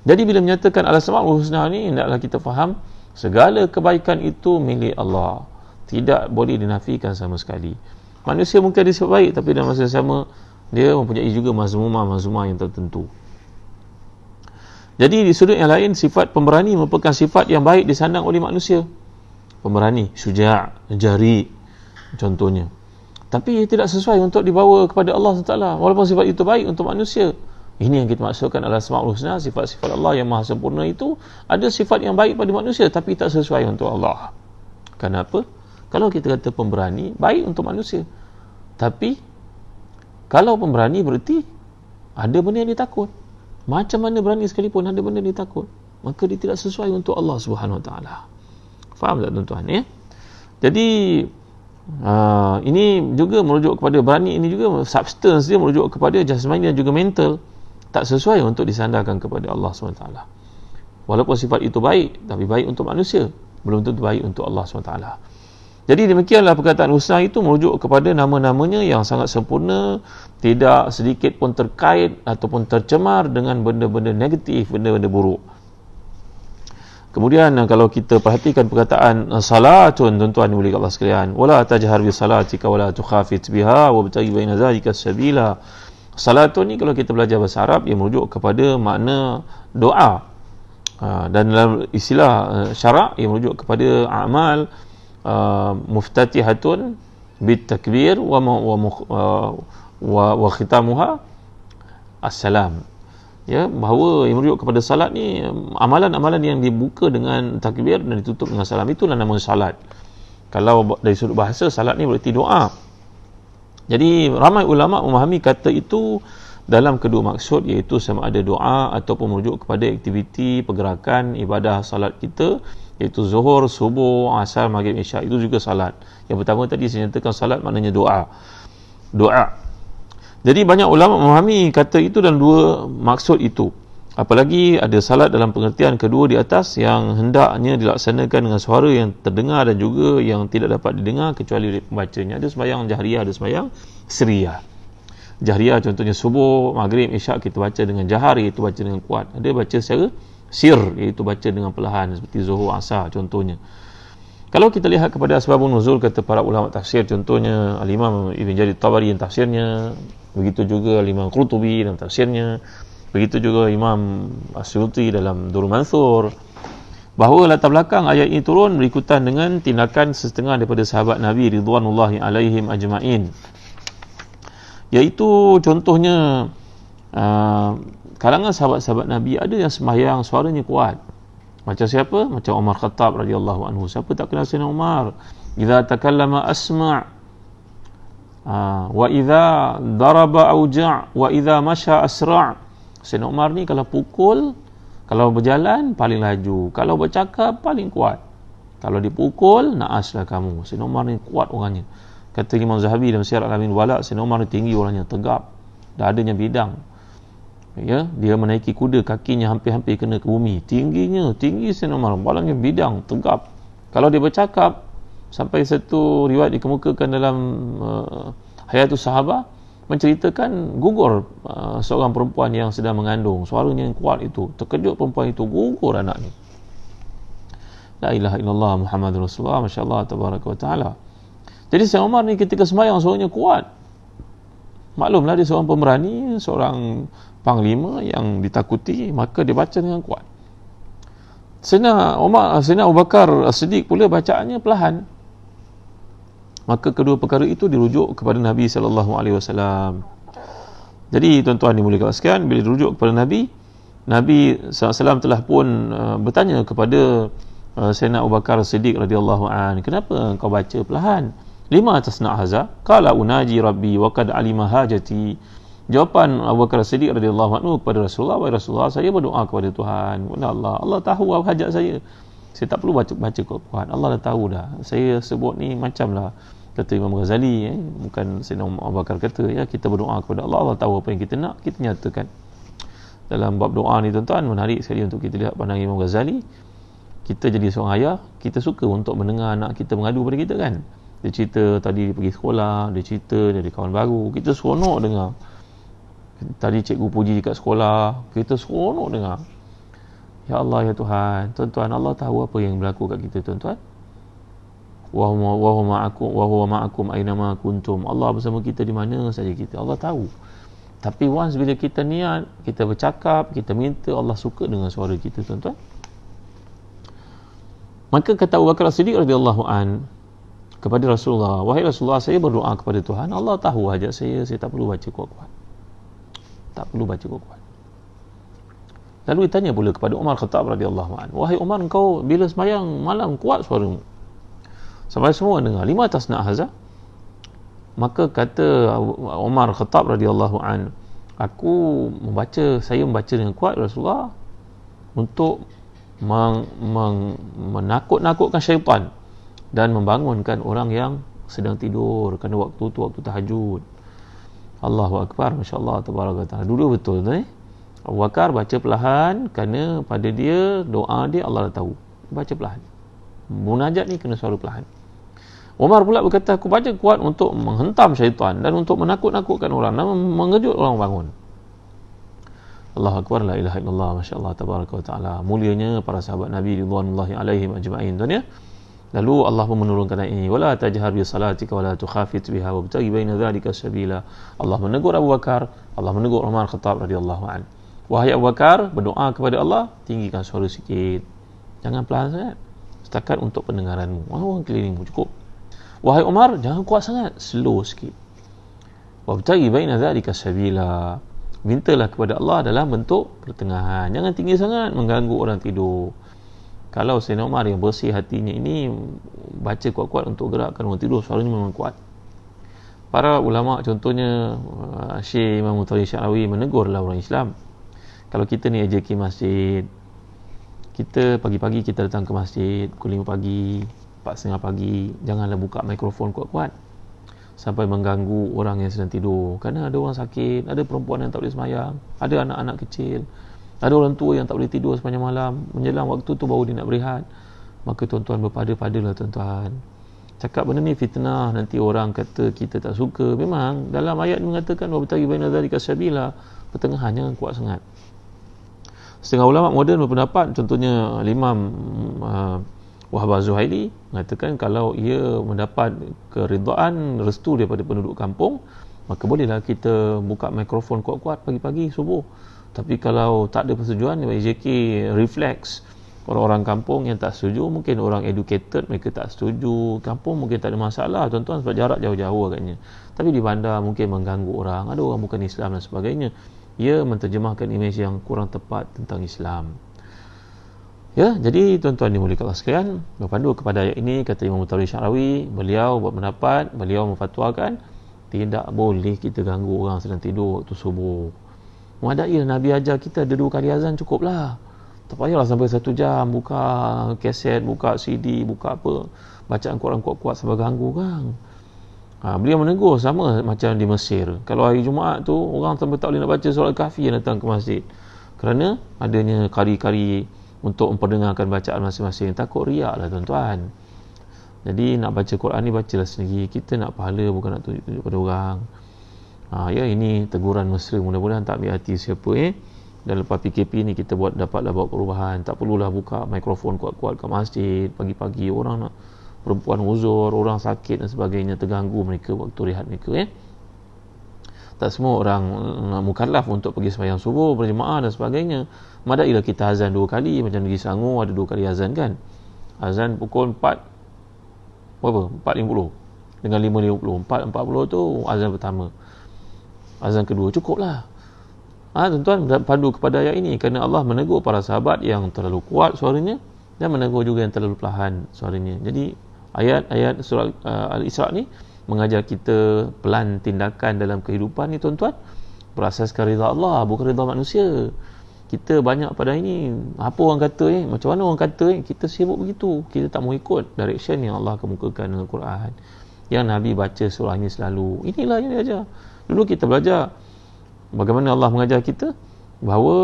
A: Jadi bila menyatakan al-asmaul husna ni, hendaklah kita faham segala kebaikan itu milik Allah, tidak boleh dinafikan sama sekali. Manusia mungkin ada sifat baik, tapi dalam masa yang sama dia mempunyai juga mazmumah yang tertentu. Jadi di sudut yang lain, sifat pemberani merupakan sifat yang baik disandang oleh manusia. Pemberani, syuja', jari contohnya. Tapi ia tidak sesuai untuk dibawa kepada Allah SWT, walaupun sifat itu baik untuk manusia. Ini yang kita maksudkan al-asmaul husna, sifat-sifat Allah yang maha sempurna itu ada sifat yang baik pada manusia tapi tak sesuai untuk Allah. Kenapa? Kalau kita kata pemberani, baik untuk manusia, tapi kalau pemberani berarti ada benda yang dia takut. Macam mana berani sekalipun ada benda dia takut, maka dia tidak sesuai untuk Allah Subhanahu Wa Taala. Faham tak tuan-tuan ya? Jadi ini juga merujuk kepada berani, ini juga substance dia merujuk kepada jasmani dan juga mental, tak sesuai untuk disandarkan kepada Allah SWT. Walaupun sifat itu baik, tapi baik untuk manusia, belum tentu baik untuk Allah SWT. Jadi demikianlah perkataan husna itu merujuk kepada nama-namanya yang sangat sempurna, tidak sedikit pun terkait ataupun tercemar dengan benda-benda negatif, benda-benda buruk. Kemudian kalau kita perhatikan perkataan salatun, tuan-tuan boleh Allah sekalian, wala tajhar bi salatika wala tukhafit biha wabtaghi baina zalika sabila. Salatun ni kalau kita belajar bahasa Arab, ia merujuk kepada makna doa, dan dalam istilah syarak ia merujuk kepada amal muftatihatun bit takbir wa khitamuha assalam. Ya, bahawa yang merujuk kepada salat ni amalan-amalan yang dibuka dengan takbir dan ditutup dengan salam, itulah nama salat. Kalau dari sudut bahasa, salat ni berarti doa. Jadi ramai ulama memahami kata itu dalam kedua maksud, iaitu sama ada doa ataupun merujuk kepada aktiviti pergerakan ibadah salat kita, iaitu zuhur, subuh, asar, maghrib, isyak. Itu juga salat. Yang pertama tadi saya nyatakan salat maknanya doa. Jadi banyak ulama memahami kata itu dalam dua maksud itu. Apalagi ada salat dalam pengertian kedua di atas yang hendaknya dilaksanakan dengan suara yang terdengar dan juga yang tidak dapat didengar kecuali oleh pembacanya. Ada sembahyang jahriyah, ada sembahyang sirriyah. Jahriyah contohnya subuh, maghrib, isyak kita baca dengan jahar, iaitu baca dengan kuat. Ada baca secara sir, iaitu baca dengan perlahan seperti zuhur, asar contohnya. Kalau kita lihat kepada asbabun nuzul kata para ulama tafsir, contohnya Al-Imam Ibn Jarir Tabari yang tafsirnya, begitu juga Al-Imam Qurtubi dalam tafsirnya, begitu juga Imam Asyuti dalam Durrul Mansur, bahawa latar belakang ayat ini turun berikutan dengan tindakan setengah daripada sahabat Nabi ridwanullahi alaihim ajma'in, iaitu contohnya kalangan sahabat-sahabat Nabi ada yang sembahyang suaranya kuat. Macam siapa? Macam Umar Khattab radhiyallahu anhu. Siapa tak kenal Sayyidina Umar? Idza takallama asma' wa idza daraba auja' wa idza masya asra'. Sayyidina Umar ni kalau pukul, kalau berjalan paling laju, kalau bercakap paling kuat. Kalau dipukul, naaslah kamu. Sayyidina Umar ni kuat orangnya. Kata Imam Zahabi dalam Syiar Al-Amin Wala, Sayyidina Umar ni tinggi orangnya, tegap, dadanya bidang. Ya, dia menaiki kuda, kakinya hampir-hampir kena ke bumi. Tinggi Sayyidina Umar, balangnya bidang, tegap. Kalau dia bercakap, sampai satu riwayat dikemukakan dalam Hayatus Sahabah, menceritakan gugur seorang perempuan yang sedang mengandung. Suaranya yang kuat itu, terkejut perempuan itu, gugur anak ni. La ilaha illallah Muhammadur Rasulullah, masya-Allah tabaraka wa taala. Jadi Sayyidina Umar ni ketika sembahyang suaranya kuat. Maklumlah dia seorang pemberani, seorang panglima yang ditakuti, maka dia baca dengan kuat. Sayyidina Abu Bakar As-Siddiq pula bacaannya perlahan. Maka kedua perkara itu dirujuk kepada Nabi sallallahu alaihi wasallam. Jadi tuan-tuan dimuliakan sekalian, bila dirujuk kepada Nabi sallallahu alaihi wasallam telah pun bertanya kepada Sayyidina Abu Bakar As-Siddiq radhiyallahu an, kenapa kau baca perlahan? Lima tasna' haza? Qala unaji rabbi wa qad alima hajati. Jawapan Abu Bakar As-Siddiq radhiyallahu anhu kepada Rasulullah, wahai Rasulullah, saya berdoa kepada Tuhan, kepada Allah tahu apa hajat saya. Saya tak perlu baca kuat, Allah dah tahu dah. Saya sebut ni macamlah kata Imam Ghazali, bukan Sayyidina Abu Bakar kata, ya, kita berdoa kepada Allah, Allah tahu apa yang kita nak, kita nyatakan. Dalam bab doa ni tuan-tuan, menarik sekali untuk kita lihat pandangan Imam Ghazali. Kita jadi seorang ayah, kita suka untuk mendengar anak kita mengadu pada kita kan. Dia cerita tadi dia pergi sekolah, dia cerita dia ada kawan baru, kita seronok dengar. Tadi cikgu puji kat sekolah, kita seronok dengar. Ya Allah, ya Tuhan, tuan-tuan, Allah tahu apa yang berlaku kat kita tuan-tuan. Wa huwa ma'akum aynama kuntum. Allah bersama kita di mana saja kita, Allah tahu. Tapi once bila kita niat, kita bercakap, kita minta, Allah suka dengan suara kita tuan-tuan. Maka kata Abu Bakar As-Siddiq radhiyallahu an kepada Rasulullah, wahai Rasulullah, saya berdoa kepada Tuhan, Allah tahu hajat saya tak perlu baca kuat-kuat. Tak perlu baca kuat-kuat. Lalu ditanya pula kepada Umar Khattab radhiyallahu an, wahai Umar, engkau bila sembahyang malam kuat suaramu, sampai semua dengar, lima tasna' haza? Maka kata Umar Khattab radhiyallahu an, saya membaca dengan kuat Rasulullah untuk menakut-nakutkan syaitan dan membangunkan orang yang sedang tidur, kerana waktu tu waktu tahajud. Allahu Akbar, masya-Allah tabaraka taala. Dulu betul Abu Bakar baca perlahan kerana pada dia doa dia Allah dah tahu. Baca perlahan. Munajat ni kena suara perlahan. Umar pula berkata, aku baca kuat untuk menghentam syaitan dan untuk menakut-nakutkan orang dan mengejut orang bangun. Allahu Akbar, la ilaha illallah, masya-Allah tabaraka wa taala. Mulianya para sahabat Nabi ridwanullahi alaihim ajma'in tuan ya. Lalu Allah pun menurunkan ayat ini, wala tajhar bi salatika wala tukhafit biha wabtaghi baina dhalika sabila. Allah menegur Abu Bakar, Allah menegur Umar Khattab radhiyallahu an. Wahai Abu Bakar, berdoa kepada Allah, tinggikan suara sikit. Jangan pelan sangat. Setakat untuk pendengaranmu. Orang kelilingmu cukup. Wahai Umar, jangan kuat sangat, slow sikit. Wabtaghi baina dhalika sabila. Mintalah kepada Allah dalam bentuk pertengahan. Jangan tinggi sangat mengganggu orang tidur. Kalau Sayyidina Umar yang bersih hatinya ini baca kuat-kuat untuk gerakkan orang tidur, suaranya memang kuat. Para ulama contohnya Syekh Imam Mutawalli Syarawi menegurlah orang Islam. Kalau kita ni ajaki masjid, kita pagi-pagi kita datang ke masjid pukul 5 pagi, 4:30 pagi, janganlah buka mikrofon kuat-kuat sampai mengganggu orang yang sedang tidur. Kerana ada orang sakit, ada perempuan yang tak boleh sembahyang, ada anak-anak kecil, Ada orang tua yang tak boleh tidur sepanjang malam, menjelang waktu tu baru dia nak berehat. Maka tuan-tuan berpada-padalah tuan-tuan. Cakap benda ni fitnah, nanti orang kata kita tak suka. Memang dalam ayat mengatakan wabtaghi baina dzalika sabila, pertengahan jangan kuat sangat. Setengah ulama moden berpendapat, contohnya Imam Wahab Az-Zuhaili mengatakan kalau ia mendapat keridaan, restu daripada penduduk kampung, maka bolehlah kita buka mikrofon kuat-kuat pagi-pagi subuh. Tapi kalau tak ada persetujuan, JK reflex, orang-orang kampung yang tak setuju, mungkin orang educated mereka tak setuju, kampung mungkin tak ada masalah tuan-tuan sebab jarak jauh-jauh agaknya. Tapi di bandar mungkin mengganggu orang, ada orang bukan Islam dan sebagainya. Ia menterjemahkan imej yang kurang tepat tentang Islam. Ya, jadi tuan-tuan dimuliakan Allah sekalian, berpandu kepada ayat ini kata Imam Tawri Syarawi, beliau buat pendapat, beliau memfatwakan tidak boleh kita ganggu orang sedang tidur waktu subuh. Madailah Nabi ajar kita ada 2 kali azan cukuplah. Tak payahlah sampai 1 jam buka kaset, buka CD, buka apa, bacaan Quran kuat-kuat sampai ganggu kan. Beliau menegur sama macam di Mesir. Kalau hari Jumaat tu orang sampai tak boleh nak baca surah Al-Kahfi yang datang ke masjid. Kerana adanya kari-kari untuk memperdengarkan bacaan masing-masing. Takut riak lah tuan-tuan. Jadi nak baca Quran ni bacalah sendiri. Kita nak pahala bukan nak tunjuk-tunjuk pada orang. Ya, ini teguran mesra. Mudah-mudahan tak ambil hati siapa dan lepas PKP ni kita dapatlah buat perubahan. Tak perlulah buka mikrofon kuat-kuat kat masjid pagi-pagi, orang nak perempuan uzur, orang sakit dan sebagainya, terganggu mereka waktu rehat mereka. Tak semua orang mukallaf untuk pergi sembahyang subuh berjemaah dan sebagainya. Madailah kita azan 2 kali, macam di Selangor ada 2 kali azan kan. Azan pukul 4 berapa? 4.50 dengan 5.50. 4.40 tu azan pertama. Azan kedua cukuplah. Tuan-tuan berpandu kepada ayat ini kerana Allah menegur para sahabat yang terlalu kuat suaranya dan menegur juga yang terlalu perlahan suaranya. Jadi ayat-ayat surah Al-Isra ni mengajar kita pelan tindakan dalam kehidupan ni tuan-tuan, berasaskan rida Allah bukan rida manusia. Kita banyak pada ini apa orang kata macam mana orang kata kita sibuk begitu, kita tak mau ikut direction yang Allah kemukakan dalam Quran. Yang Nabi baca surah ini selalu, inilah yang dia ajar. Dulu kita belajar bagaimana Allah mengajar kita bahawa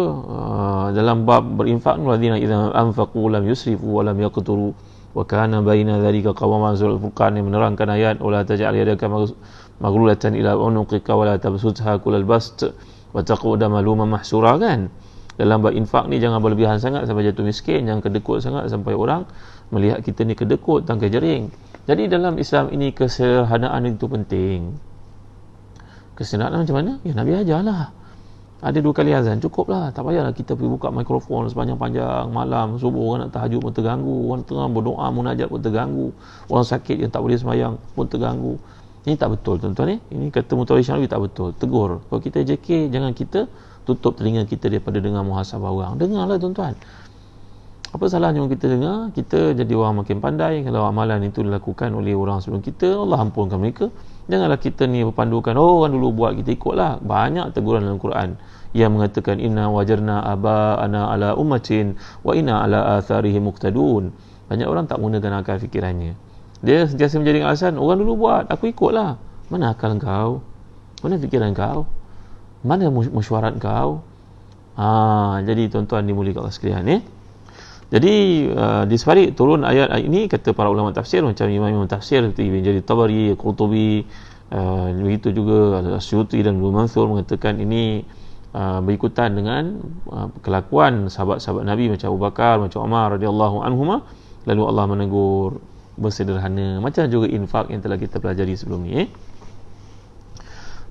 A: dalam bab berinfak, walladzina idza anfaqu lam yusrifu wa lam yaqturu wa kana baina dzalika qawaman. Surah Al-Furqan yang menerangkan ayat wala taj'al yadaka maghlulatan ila unuqika wa la tabsutha kullal bast wa taquda maluman mahsura kan. Dalam bab infak ni jangan berlebihan sangat sampai jatuh miskin, jangan kedekut sangat sampai orang melihat kita ni kedekut tangkai jering. Jadi dalam Islam ini kesederhanaan itu penting. Kesederhanaan macam mana? Ya Nabi ajarlah. Ada 2 kali azan cukuplah. Tak payahlah kita pergi buka mikrofon sepanjang-panjang malam subuh, orang nak tahajud pun terganggu, orang tengah berdoa munajat pun terganggu, orang sakit yang tak boleh sembahyang pun terganggu. Ini tak betul tuan-tuan. Ini kata Mutawalli Syarawi tak betul. Tegur. Kalau kita JK, jangan kita tutup telinga kita daripada dengar muhasabah orang. Dengarlah tuan-tuan. Apa salahnya kita dengar? Kita jadi orang makin pandai. Kalau amalan itu dilakukan oleh orang sebelum kita, Allah ampunkan mereka. Janganlah kita ni berpandukan orang dulu buat, kita ikutlah. Banyak teguran dalam Quran yang mengatakan inna wajarna aba'ana ala ummatin wa inna ala atharihim muqtadun. Banyak orang tak menggunakan akal fikirannya. Dia sentiasa menjadikan alasan orang dulu buat, aku ikutlah. Mana akal kau? Mana fikiran kau? Mana mesyuarat kau? Jadi tuan-tuan dimuliakan Allah sekalian Jadi di sebalik turun ayat ini, kata para ulama tafsir macam imam-imam tafsir seperti Ibn Jarir Tabari, Qurtubi, begitu juga Asyuti dan Ibnu Mansur mengatakan ini berikutan dengan kelakuan sahabat-sahabat Nabi macam Abu Bakar, macam Umar radhiyallahu anhuma. Lalu Allah menegur bersederhana, macam juga infak yang telah kita pelajari sebelum ni.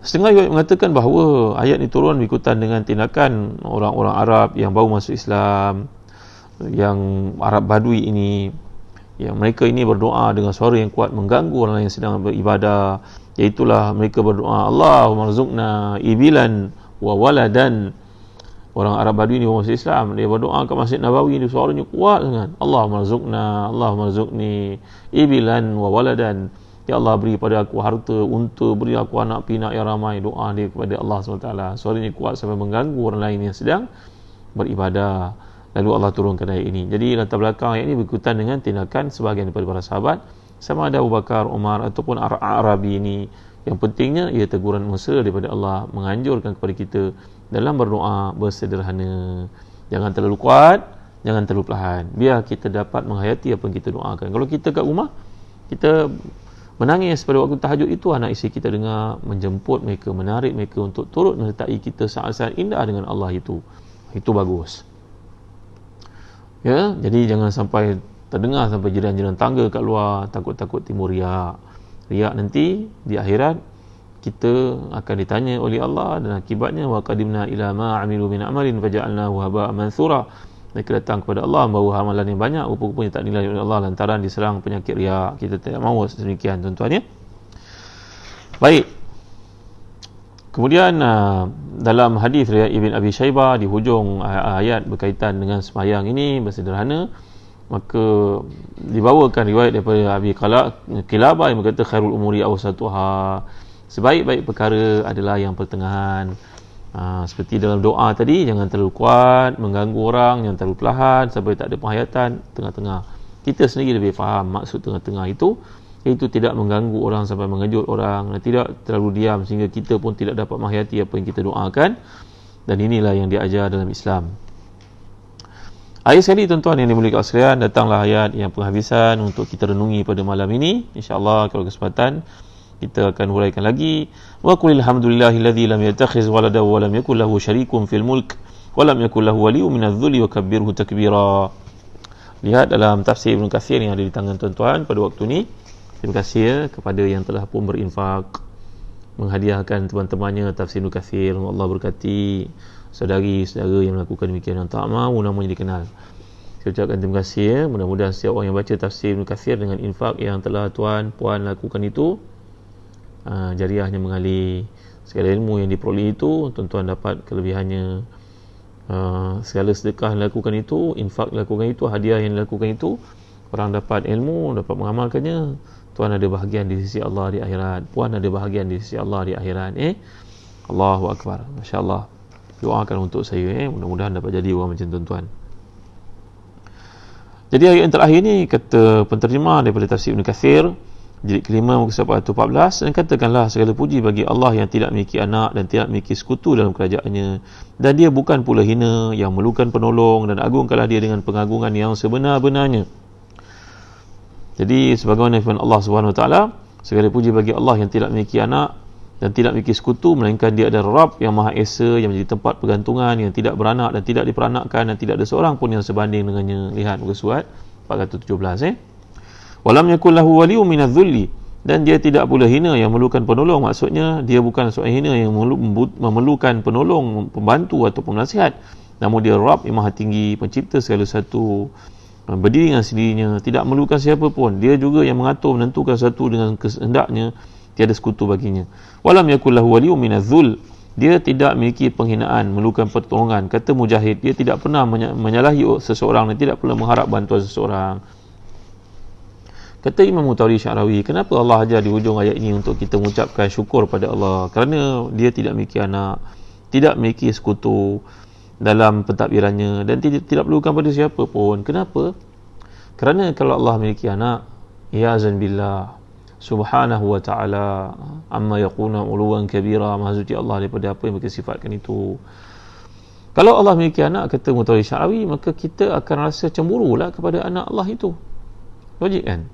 A: Setengah riwayat mengatakan bahawa ayat ini turun berikutan dengan tindakan orang-orang Arab yang baru masuk Islam, yang Arab Badui ini, yang mereka ini berdoa dengan suara yang kuat mengganggu orang lain yang sedang beribadah. Iaitulah mereka berdoa, Allahumma rzuqna ibilan wa waladan. Orang Arab Badui ni baru masuk Islam, dia berdoa kat Masjid Nabawi ni, suaranya kuat sangat, Allahumma rzuqni ibilan wa waladan. Ya Allah, beri pada aku harta unta, beri aku anak pinak yang ramai. Doa dia kepada Allah SWT. Suaranya kuat sampai mengganggu orang lain yang sedang beribadah. Lalu Allah turunkan ayat ini. Jadi latar belakang ayat ini berikutan dengan tindakan sebahagian daripada para sahabat, sama ada Abu Bakar, Umar ataupun Arabi ini. Yang pentingnya ia teguran mesra daripada Allah, menganjurkan kepada kita dalam berdoa bersederhana. Jangan terlalu kuat, jangan terlalu perlahan. Biar kita dapat menghayati apa yang kita doakan. Kalau kita kat rumah, kita menangis pada waktu tahajud itu, anak isteri kita dengar, menjemput mereka, menarik mereka untuk turut menyertai kita saat-saat indah dengan Allah itu. Itu bagus. Ya, jadi jangan sampai terdengar sampai jiran-jiran tangga kat luar, takut-takut timbul riak. Riak nanti di akhirat kita akan ditanya oleh Allah, dan akibatnya wa qadimna ila ma amilu min amalin faja'alnahu haba'an mansura. Mereka datang kepada Allah membawa amalan yang banyak, rupa-rupanya tak nilai oleh Allah lantaran diserang penyakit riak. Kita tidak mahu sedemikian, tuan-tuan ya. Baik. Kemudian dalam hadis riwayat Ibn Abi Shaybah di hujung ayat berkaitan dengan sembahyang ini bersederhana, maka dibawakan riwayat daripada Abi Qilabah yang berkata khairul umuri awsatuha, sebaik-baik perkara adalah yang pertengahan. Seperti dalam doa tadi, jangan terlalu kuat mengganggu orang, jangan terlalu perlahan sampai tak ada penghayatan, tengah-tengah. Kita sendiri lebih faham maksud tengah-tengah itu, iaitu tidak mengganggu orang sampai mengejut orang, dan tidak terlalu diam sehingga kita pun tidak dapat menghayati apa yang kita doakan. Dan inilah yang diajar dalam Islam. Akhir sekali tuan-tuan yang dimuliakan sekalian, datanglah ayat yang penghabisan untuk kita renungi pada malam ini. InsyaAllah kalau kesempatan kita akan huraikan lagi. Wa qulil hamdulillahilladzi lam yattakhiz walada wa lam yakul lahu syarikun fil mulk wa lam yakul lahu waliyyun minadh-dhulli wa kabbirhu takbira. Lihat dalam tafsir Ibn Katsir yang ada di tangan tuan-tuan pada waktu ini. Terima kasih kepada yang telah pun berinfak menghadiahkan teman-temannya tafsir Ibn Katsir. Allah berkati saudari-saudara yang melakukan demikian, yang tak mahu namanya dikenal. Saya ucapkan terima kasih. Mudah-mudahan setiap orang yang baca tafsir Ibn Katsir dengan infak yang telah tuan-puan lakukan itu, jariahnya mengalir. Segala ilmu yang diperoleh itu, tuan-tuan dapat kelebihannya. Segala sedekah yang dilakukan itu, infak dilakukan itu, hadiah yang dilakukan itu, orang dapat ilmu, dapat mengamalkannya. Tuan ada bahagian di sisi Allah di akhirat, puan ada bahagian di sisi Allah di akhirat. Allahu Akbar. Masya Allah. Doakan untuk saya, mudah-mudahan dapat jadi orang macam tuan-tuan. Jadi ayat yang terakhir ni kata penterjemah daripada tafsir Ibn Katsir, jilid kelima muka surat 14, dan katakanlah segala puji bagi Allah yang tidak memiliki anak dan tidak memiliki sekutu dalam kerajaannya, dan dia bukan pula hina, yang memerlukan penolong, dan agungkanlah dia dengan pengagungan yang sebenar-benarnya. Jadi sebagaimana firman Allah Subhanahu Wa Taala, segala puji bagi Allah yang tidak memiliki anak dan tidak memiliki sekutu, melainkan dia adalah Rabb yang Maha Esa, yang menjadi tempat pergantungan, yang tidak beranak dan tidak diperanakkan, dan tidak ada seorang pun yang sebanding dengannya. Lihat muka surat 417. Walam yakul lahu waliyyun minadh-dhulli, dan dia tidak pula hina yang memerlukan penolong. Maksudnya dia bukan seorang hina yang memerlukan penolong, pembantu atau penasihat, namun dia Rabb yang Maha Tinggi, pencipta segala sesuatu, berdiri dengan sendirinya, tidak memerlukan siapa pun. Dia juga yang mengatur, menentukan sesuatu dengan kehendaknya, tiada sekutu baginya. Walam yakul lahu waliyyun minadh-dhull, dia tidak memiliki penghinaan, memerlukan pertolongan. Kata Mujahid, dia tidak pernah menyalahi seseorang dan tidak pernah mengharap bantuan seseorang. Kata Imam Mutawari Sya'rawi, kenapa Allah ajar di hujung ayat ini untuk kita mengucapkan syukur pada Allah? Kerana dia tidak memiliki anak, tidak memiliki sekutu dalam pentadbirannya, dan tidak perlukan pada siapa pun. Kenapa? Kerana kalau Allah memiliki anak, ya azan billah, subhanahu wa ta'ala amma yaquna uluwan kabira, maha suci Allah daripada apa yang mereka sifatkan itu. Kalau Allah memiliki anak, kata Mutawari Sya'rawi, maka kita akan rasa cemburulah kepada anak Allah itu. Logik kan?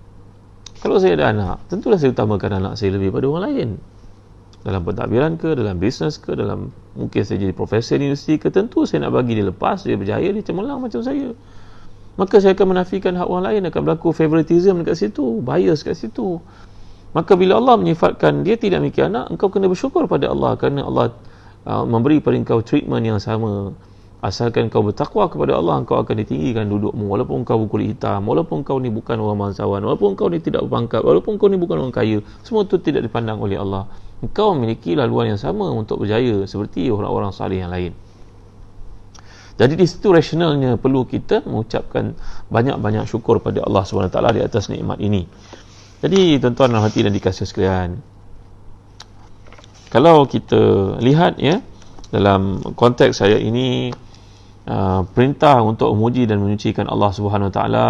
A: Kalau saya ada anak, tentulah saya utamakan anak saya lebih pada orang lain. Dalam pentadbiran ke, dalam bisnes ke, dalam mungkin saya jadi profesor di universiti ke, tentu saya nak bagi dia lepas, dia berjaya, dia cemerlang macam saya. Maka saya akan menafikan hak orang lain, akan berlaku favoritism dekat situ, bias kat situ. Maka bila Allah menyifatkan dia tidak memiliki anak, engkau kena bersyukur pada Allah, kerana Allah memberi pada engkau treatment yang sama. Asalkan kau bertakwa kepada Allah, engkau akan ditinggikan dudukmu, walaupun engkau berkulit hitam, walaupun engkau ni bukan orang bangsawan, walaupun engkau ni tidak berpangkat, walaupun engkau ni bukan orang kaya, semua itu tidak dipandang oleh Allah. Engkau memiliki laluan yang sama untuk berjaya seperti orang-orang salih yang lain. Jadi di situ rasionalnya perlu kita mengucapkan banyak-banyak syukur pada Allah SWT di atas nikmat ini. Jadi tuan-tuan dan hati dan dikasihi sekalian, kalau kita lihat ya, dalam konteks ayat ini, perintah untuk memuji dan menyucikan Allah Subhanahu Wa Taala,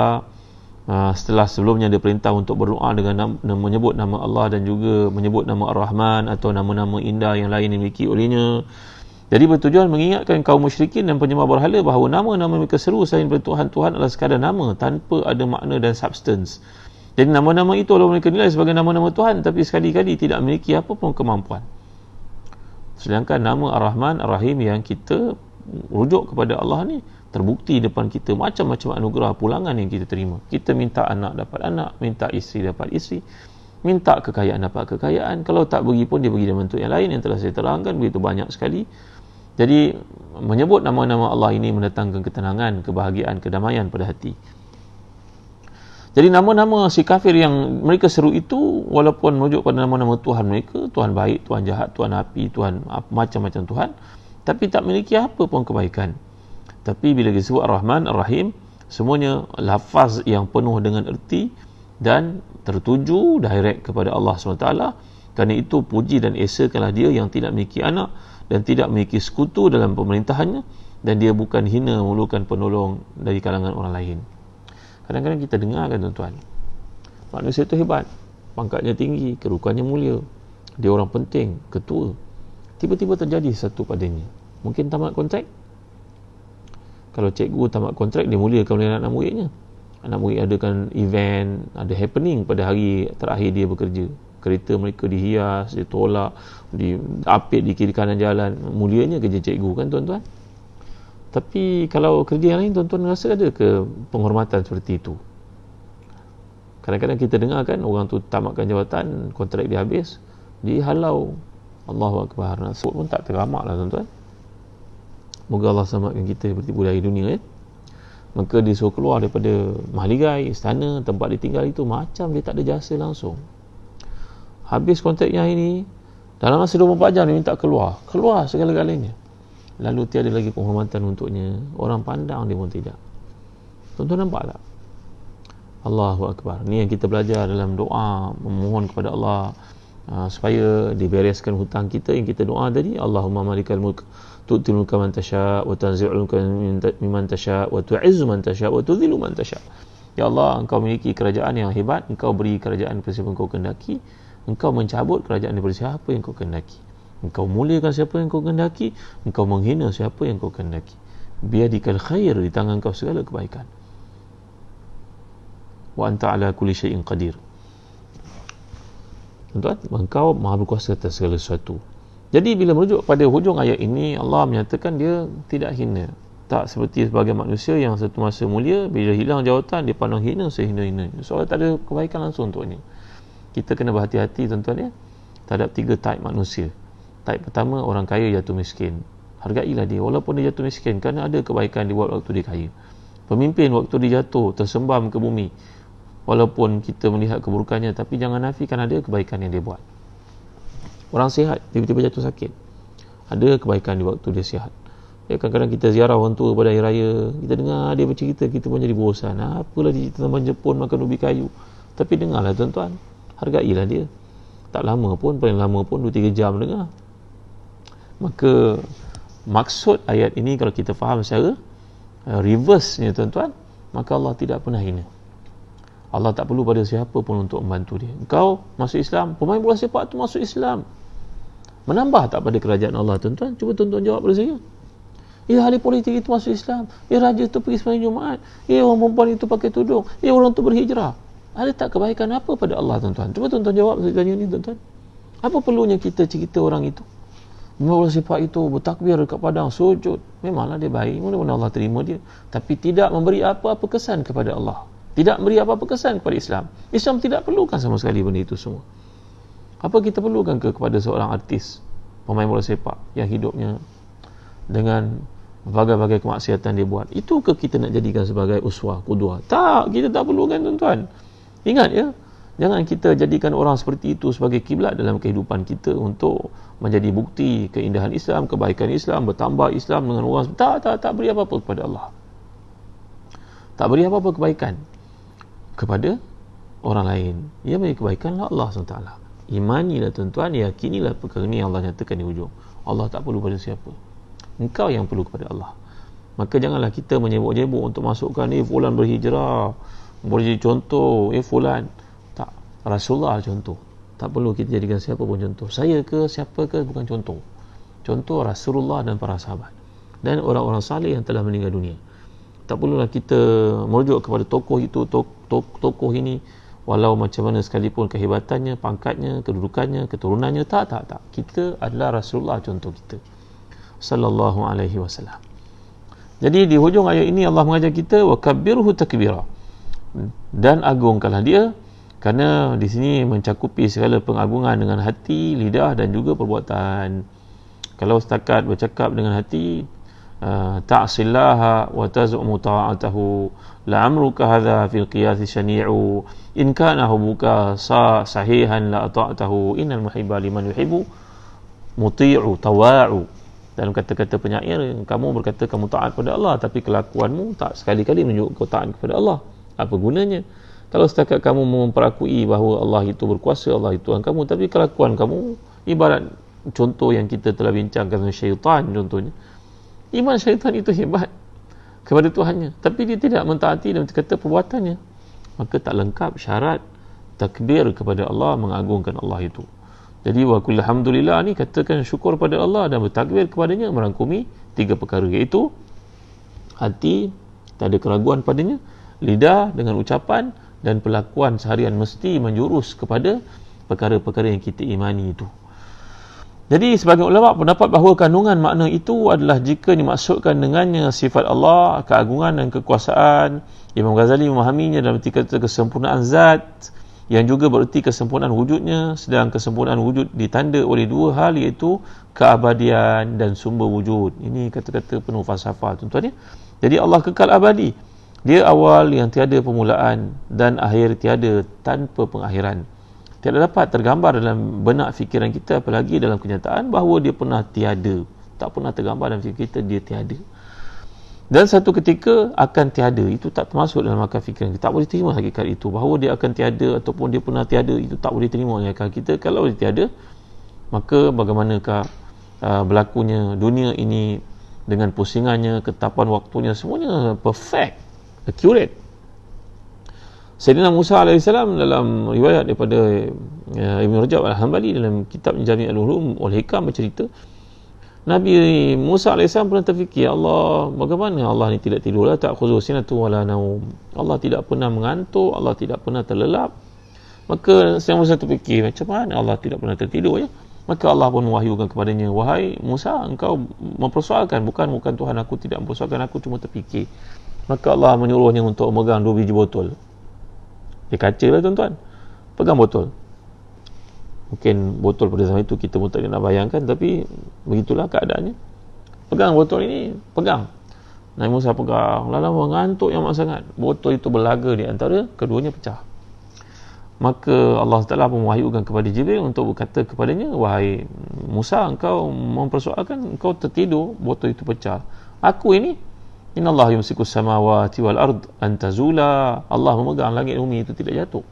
A: setelah sebelumnya ada perintah untuk berdoa dengan menyebut nama Allah dan juga menyebut nama Ar-Rahman atau nama-nama indah yang lain yang dimiliki olehnya, Jadi bertujuan mengingatkan kaum musyrikin dan penyembah berhala bahawa nama-nama mereka seru selain daripada Tuhan adalah sekadar nama tanpa ada makna dan substance. Jadi nama-nama itu adalah mereka nilai sebagai nama-nama Tuhan, tapi sekali-kali tidak memiliki apa pun kemampuan. Sedangkan nama Ar-Rahman, Ar-Rahim yang kita rujuk kepada Allah ni, terbukti depan kita macam-macam anugerah pulangan yang kita terima. Kita minta anak dapat anak, minta isteri dapat isteri, minta kekayaan dapat kekayaan. Kalau tak bagi pun dia bagi dalam bentuk yang lain yang telah saya terangkan begitu banyak sekali. Jadi menyebut nama-nama Allah ini mendatangkan ketenangan, kebahagiaan, kedamaian pada hati. Jadi nama-nama si kafir yang mereka seru itu, walaupun merujuk pada nama-nama Tuhan mereka, Tuhan baik, Tuhan jahat, Tuhan api, Tuhan macam-macam Tuhan, tapi tak memiliki apa pun kebaikan. Tapi bila disebut Ar-Rahman, Ar-Rahim, semuanya lafaz yang penuh dengan erti dan tertuju direct kepada Allah SWT. Kerana itu puji dan esakanlah dia yang tidak memiliki anak dan tidak memiliki sekutu dalam pemerintahannya, dan dia bukan hina memerlukan penolong dari kalangan orang lain. Kadang-kadang kita dengar kan tuan-tuan, manusia itu hebat, pangkatnya tinggi, kedudukannya mulia, dia orang penting, ketua, tiba-tiba terjadi satu padanya, mungkin tamat kontrak. Kalau cikgu tamat kontrak, dia muliakan oleh anak muridnya. Anak murid adakan event, ada happening pada hari terakhir dia bekerja. Kereta mereka dihias, ditolak, diapit di kiri kanan jalan. Mulianya kerja cikgu kan tuan-tuan. Tapi kalau kerja yang lain, tuan-tuan rasa ada ke penghormatan seperti itu? Kadang-kadang kita dengar kan orang tu tamatkan jawatan, kontrak dia habis, dihalau. Allahu Akbar, nak sebut pun tak teramak lah tuan-tuan. Moga Allah selamatkan kita seperti budaya dunia ya. Maka dia suruh keluar daripada mahligai, istana, tempat dia tinggal itu, macam dia tak ada jasa langsung. Habis kontraknya ini, dalam masa 24 jam dia minta keluar segala-galanya. Lalu tiada lagi penghormatan untuknya, orang pandang dia pun tidak. Tuan-tuan nampak tak? Allahu Akbar. Ni yang kita belajar dalam doa, memohon kepada Allah supaya dibereskan hutang kita yang kita doa tadi. Allahumma malikal mulk tu'til mulka man tasha' wa tanzi'ul mulka mimman tasha' wa tu'izzu man tasha' wa tudhillu man tasha'. Ya Allah, engkau memiliki kerajaan yang hebat, engkau beri kerajaan kepada siapa engkau kehendaki, engkau mencabut kerajaan daripada siapa yang kau kehendaki, engkau muliakan siapa yang kau kehendaki, engkau menghina siapa yang kau kehendaki. Biyadikal khair, di tangan kau segala kebaikan. Wa anta ala kulli syai'in qadir. Tuan-tuan, engkau maha berkuasa atas segala sesuatu. Jadi bila merujuk pada hujung ayat ini, Allah menyatakan dia tidak hina, tak seperti sebagai manusia yang satu masa mulia, bila hilang jawatan dia pandang hina sehina-hinanya. Soalnya tak ada kebaikan langsung untuknya. Kita kena berhati-hati tuan-tuan ya, terhadap 3 type manusia. Type pertama, orang kaya jatuh miskin. Hargailah dia walaupun dia jatuh miskin, kerana ada kebaikan dia buat waktu dia kaya. Pemimpin waktu dia jatuh tersembam ke bumi, walaupun kita melihat keburukannya, tapi jangan nafikan ada kebaikan yang dia buat. Orang sihat tiba-tiba jatuh sakit, ada kebaikan di waktu dia sihat. Ya, kadang-kadang kita ziarah orang tua pada hari raya, kita dengar dia bercerita, kita pun jadi bosan. Apalah dia cerita tentang Jepun makan ubi kayu. Tapi dengarlah tuan-tuan, hargailah dia. Tak lama pun, paling lama pun 2-3 jam dengar. Maka maksud ayat ini kalau kita faham secara reverse-nya tuan-tuan, maka Allah tidak pernah hina. Allah tak perlu pada siapa pun untuk membantu dia. Engkau masuk Islam, pemain bola sepak tu masuk Islam, menambah tak pada kerajaan Allah tuan-tuan? Cuba tuan-tuan jawab pada saya. Ya, ahli politik itu masuk Islam, ya raja tu pergi sembahyang Jumaat, ya orang perempuan itu pakai tudung, ya orang tu berhijrah. Ada tak kebaikan apa pada Allah tuan-tuan? Cuba tuan-tuan jawab saya tanya ni tuan-tuan. Apa perlunya kita cerita orang itu? Pemain bola sepak itu bertakbir dekat padang, sujud, memanglah dia baik, mudah-mudahan Allah terima dia, tapi tidak memberi apa-apa kesan kepada Allah, tidak memberi apa-apa kesan kepada Islam. Islam tidak perlukan sama sekali benda itu semua. Apa kita perlukan kepada seorang artis, pemain bola sepak yang hidupnya dengan berbagai-bagai kemaksiatan dia buat? Itu ke kita nak jadikan sebagai uswah, qudwah? Tak, kita tak perlukan tuan-tuan. Ingat ya, jangan kita jadikan orang seperti itu sebagai kiblat dalam kehidupan kita untuk menjadi bukti keindahan Islam, kebaikan Islam, bertambah Islam dengan orang. Tak beri apa-apa kepada Allah. Tak beri apa-apa kebaikan kepada orang lain. Ia beri kebaikanlah Allah SWT. Imanilah tuan-tuan, yakinilah perkara ini yang Allah nyatakan di hujung. Allah tak perlu pada siapa. Engkau yang perlu kepada Allah. Maka janganlah kita menyebut-nyebut untuk masukkan fulan berhijrah, boleh jadi contoh, fulan. Tak, Rasulullah contoh. Tak perlu kita jadikan siapa pun contoh. Saya ke siapa ke bukan contoh. contoh Rasulullah dan para sahabat dan orang-orang saleh yang telah meninggal dunia. Tak perlulah kita merujuk kepada tokoh itu, tokoh ini, walau macam mana sekalipun kehebatannya, pangkatnya, kedudukannya, keturunannya, tak. Kita adalah Rasulullah contoh kita, sallallahu alaihi wasallam. Jadi di hujung ayat ini Allah mengajar kita wakabbirhu takbira, dan agungkanlah dia, kerana di sini mencakupi segala pengagungan dengan hati, lidah dan juga perbuatan. Kalau setakat bercakap dengan hati, ta'sillaha wa taz'umu ta'atahu la'amruka hadha fil qiyas syani'u in kana hubuka sahihan la ta'atahu innal muhibba liman yuhibbu muti'u tawa'u. Dalam kata-kata penyair, kamu berkata kamu taat kepada Allah, tapi kelakuanmu tak sekali-kali menunjuk kau taat kepada Allah. Apa gunanya? Kalau setakat kamu memperakui bahawa Allah itu berkuasa, Allah itu Tuhan kamu, tapi kelakuan kamu ibarat contoh yang kita telah bincangkan dengan syaitan contohnya. Iman syaitan itu hebat kepada Tuhannya, tapi dia tidak mentaati dan kata perbuatannya, maka tak lengkap syarat takbir kepada Allah, mengagungkan Allah itu. Jadi wa kullu hamdulillah ni katakan syukur pada Allah dan bertakbir kepadanya merangkumi 3 perkara, iaitu hati tak ada keraguan padanya, lidah dengan ucapan, dan perlakuan seharian mesti menjurus kepada perkara-perkara yang kita imani itu. Jadi sebagian ulama pendapat bahawa kandungan makna itu adalah jika dimaksudkan dengannya sifat Allah, keagungan dan kekuasaan. Imam Ghazali memahaminya dalam arti kata kesempurnaan zat, yang juga bererti kesempurnaan wujudnya, sedang kesempurnaan wujud ditanda oleh 2 hal, iaitu keabadian dan sumber wujud. Ini kata-kata penuh falsafah tuan-tuan ya. Jadi Allah kekal abadi, dia awal yang tiada permulaan dan akhir tiada tanpa pengakhiran. Tidak dapat tergambar dalam benak fikiran kita, apalagi dalam kenyataan, bahawa dia pernah tiada. Tak pernah tergambar dalam fikiran kita dia tiada. Dan satu ketika akan tiada, itu tak termasuk dalam akal fikiran kita. Tak boleh terima hakikat itu, bahawa dia akan tiada ataupun dia pernah tiada, itu tak boleh terima oleh akal kita. Kalau dia tiada, maka bagaimanakah berlakunya dunia ini dengan pusingannya, ketapan waktunya, semuanya perfect, accurate. Sayyidina Musa AS dalam riwayat daripada Ibn Rajab Al-Hambali dalam kitab Jami' Al-Ulum wal-Hikam bercerita, Nabi Musa AS pernah terfikir, Allah, bagaimana Allah ni tidak tidur, la ta'khudhu sinatu wala naum. Allah tidak pernah mengantuk, Allah tidak pernah terlelap. Maka Sayyidina Musa terfikir, macam mana Allah tidak pernah tertidur ya? Maka Allah pun mewahyukan kepadanya, wahai Musa, engkau mempersoalkan, bukan Tuhan aku tidak mempersoalkan, aku cuma terfikir. Maka Allah menyuruhnya untuk memegang 2 biji botol. Dia kaca lah tuan-tuan, pegang botol. Mungkin botol pada zaman itu kita pun tak nak bayangkan, tapi begitulah keadaannya. Pegang botol ini, pegang. Nabi Musa pegang, lama mengantuk yang amat sangat. Botol itu berlaga di antara keduanya, pecah. Maka Allah Ta'ala pun mewahyukan kepada Jibril untuk berkata kepadanya, wahai Musa, engkau mempersoalkan, engkau tertidur, botol itu pecah. Aku ini, innallaha yumsikus samawati wal ard an tazula. Allah memegang langit dan bumi itu tidak jatuh.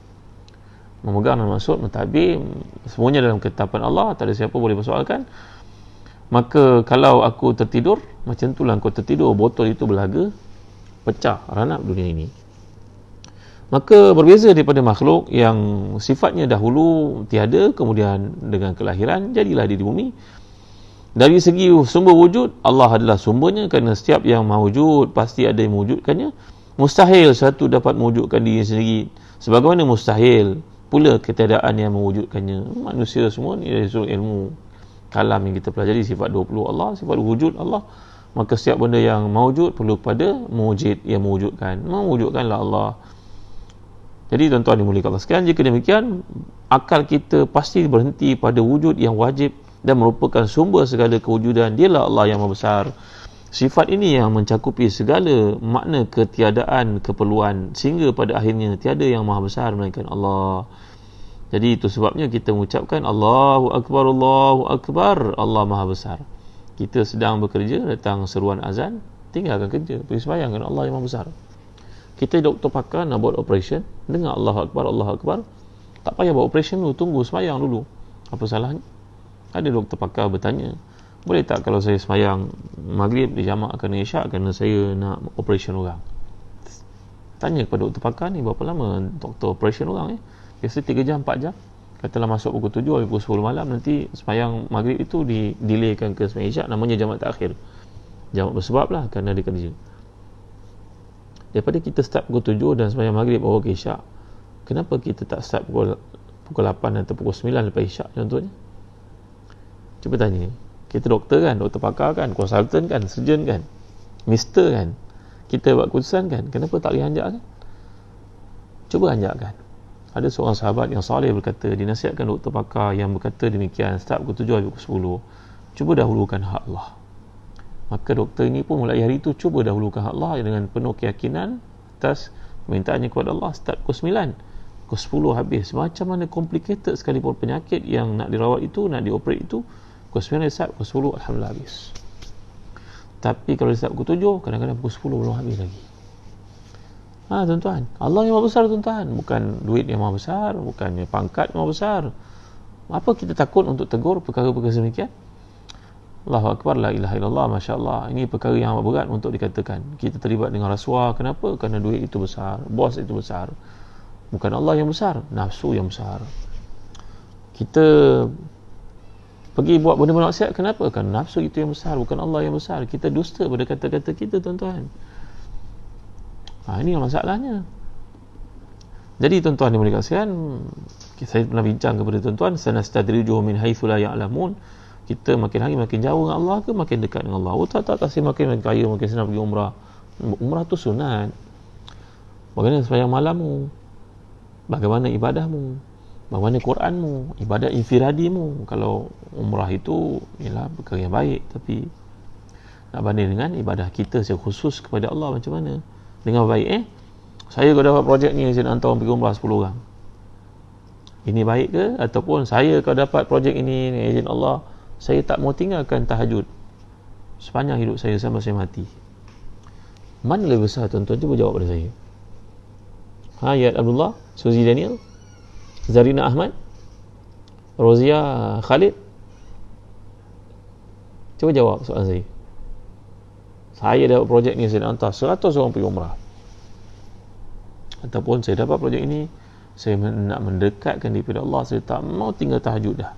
A: Memegang dan maksud mentadbir, semuanya dalam ketetapan Allah, tak ada siapa boleh persoalkan. Maka kalau aku tertidur, macam itulah engkau tertidur, botol itu berlaga, pecah, ranap dunia ini. Maka berbeza daripada makhluk yang sifatnya dahulu tiada, kemudian dengan kelahiran jadilah dia di bumi. Dari segi sumber wujud, Allah adalah sumbernya, kerana setiap yang mawujud pasti ada yang mewujudkannya. Mustahil satu dapat mewujudkan diri sendiri, sebagaimana mustahil pula ketiadaan yang mewujudkannya. Manusia semua ni dari sudut ilmu kalam yang kita pelajari, sifat 20 Allah, sifat wujud Allah. Maka setiap benda yang mawujud perlu kepada mewujud yang mewujudkan. Mewujudkanlah Allah. Jadi tuan-tuan dimuliakan Allah sekalian, jika demikian, akal kita pasti berhenti pada wujud yang wajib dan merupakan sumber segala kewujudan. Dialah Allah yang Maha Besar. Sifat ini yang mencakupi segala makna ketiadaan, keperluan, sehingga pada akhirnya tiada yang Maha Besar melainkan Allah. Jadi itu sebabnya kita mengucapkan Allahu Akbar, Allahu Akbar, Allah Maha Besar. Kita sedang bekerja, datang seruan azan, tinggalkan kerja, pergi sembahyang, kerana Allah yang Maha Besar. Kita doktor pakar nak buat operation, dengar Allahu Akbar, Allahu Akbar, tak payah buat operation dulu, tunggu sembahyang dulu. Apa salahnya? Ada doktor pakar bertanya, boleh tak kalau saya sembahyang maghrib dijamakkan isyak kerana saya nak operation orang? Tanya kepada doktor pakar ni, berapa lama doktor operation orang Biasa 3 jam, 4 jam. Katalah masuk pukul 7 sampai pukul 10 malam, nanti sembahyang maghrib itu didelaykan ke sembahyang isyak, namanya jamak takhir. Jamak bersebab lah, kerana dia kerja. Daripada kita start pukul 7 dan sembahyang maghrib baru ke isyak, kenapa kita tak start pukul 8 atau pukul 9 lepas isyak contohnya? Cuba tanya. Kita doktor kan, doktor pakar kan, konsultan kan, surgeon kan, mister kan, kita buat keputusan kan, kenapa tak boleh anjakkan? Cuba anjakkan. Ada seorang sahabat yang saleh berkata, dinasihatkan doktor pakar yang berkata demikian, start pukul 7 sampai pukul 10, cuba dahulukan hak Allah. Maka doktor ini pun mulai hari itu cuba dahulukan hak Allah dengan penuh keyakinan atas permintaannya kepada Allah. Start pukul 9, pukul 10 habis. Macam mana complicated sekalipun penyakit yang nak dirawat itu, nak dioperate itu, pukul 9 start, pukul 10 Alhamdulillah habis. Tapi kalau start pukul 7, kadang-kadang pukul 10 belum habis lagi. Tuan-tuan, Allah yang maha besar tuan-tuan, bukan duit yang maha besar, bukan pangkat yang maha besar. Apa kita takut untuk tegur perkara-perkara demikian? Allahu Akbar, la ilaha illallah, Masya Allah. Ini perkara yang amat berat untuk dikatakan. Kita terlibat dengan rasuah. Kenapa? Kerana duit itu besar, bos itu besar. Bukan Allah yang besar, nafsu yang besar. Kita pergi buat benda maksiat, kenapa? Kerana nafsu itu yang besar, bukan Allah yang besar. Kita dusta pada kata-kata kita tuan-tuan. Ini masalahnya. Jadi tuan-tuan yang mulia sekalian, saya pernah bincang kepada tuan-tuan, sanastadrijuhum min haitsu la ya'lamun. Kita makin hari makin jauh dengan Allah ke makin dekat dengan Allah? Tak saya makin kaya, makin senang pergi umrah. Umrah tu sunat. Bagaimana sembahyang malammu? Bagaimana ibadahmu? Bagaimana Quranmu? Ibadat infiradimu? Kalau umrah itu ialah perkara yang baik, tapi nak banding dengan ibadah kita secara khusus kepada Allah macam mana? Dengan baik saya kalau dapat projek ni, saya nak hantar orang pergi umrah 10 orang. Ini baik ke? Ataupun saya kalau dapat projek ini, izin Allah, saya tak mau tinggalkan tahajud sepanjang hidup saya sampai saya mati. Mana lebih besar tuan-tuan? Cuba jawab pada saya. Yat Abdullah, Suzy Daniel, Zarina Ahmad, Rozia Khalid. Cuba jawab soalan saya. Saya dapat projek ni, saya nak hantar 100 orang pergi umrah. Ataupun saya dapat projek ini, saya nak mendekatkan diri kepada Allah, saya tak mau tinggal tahajud dah.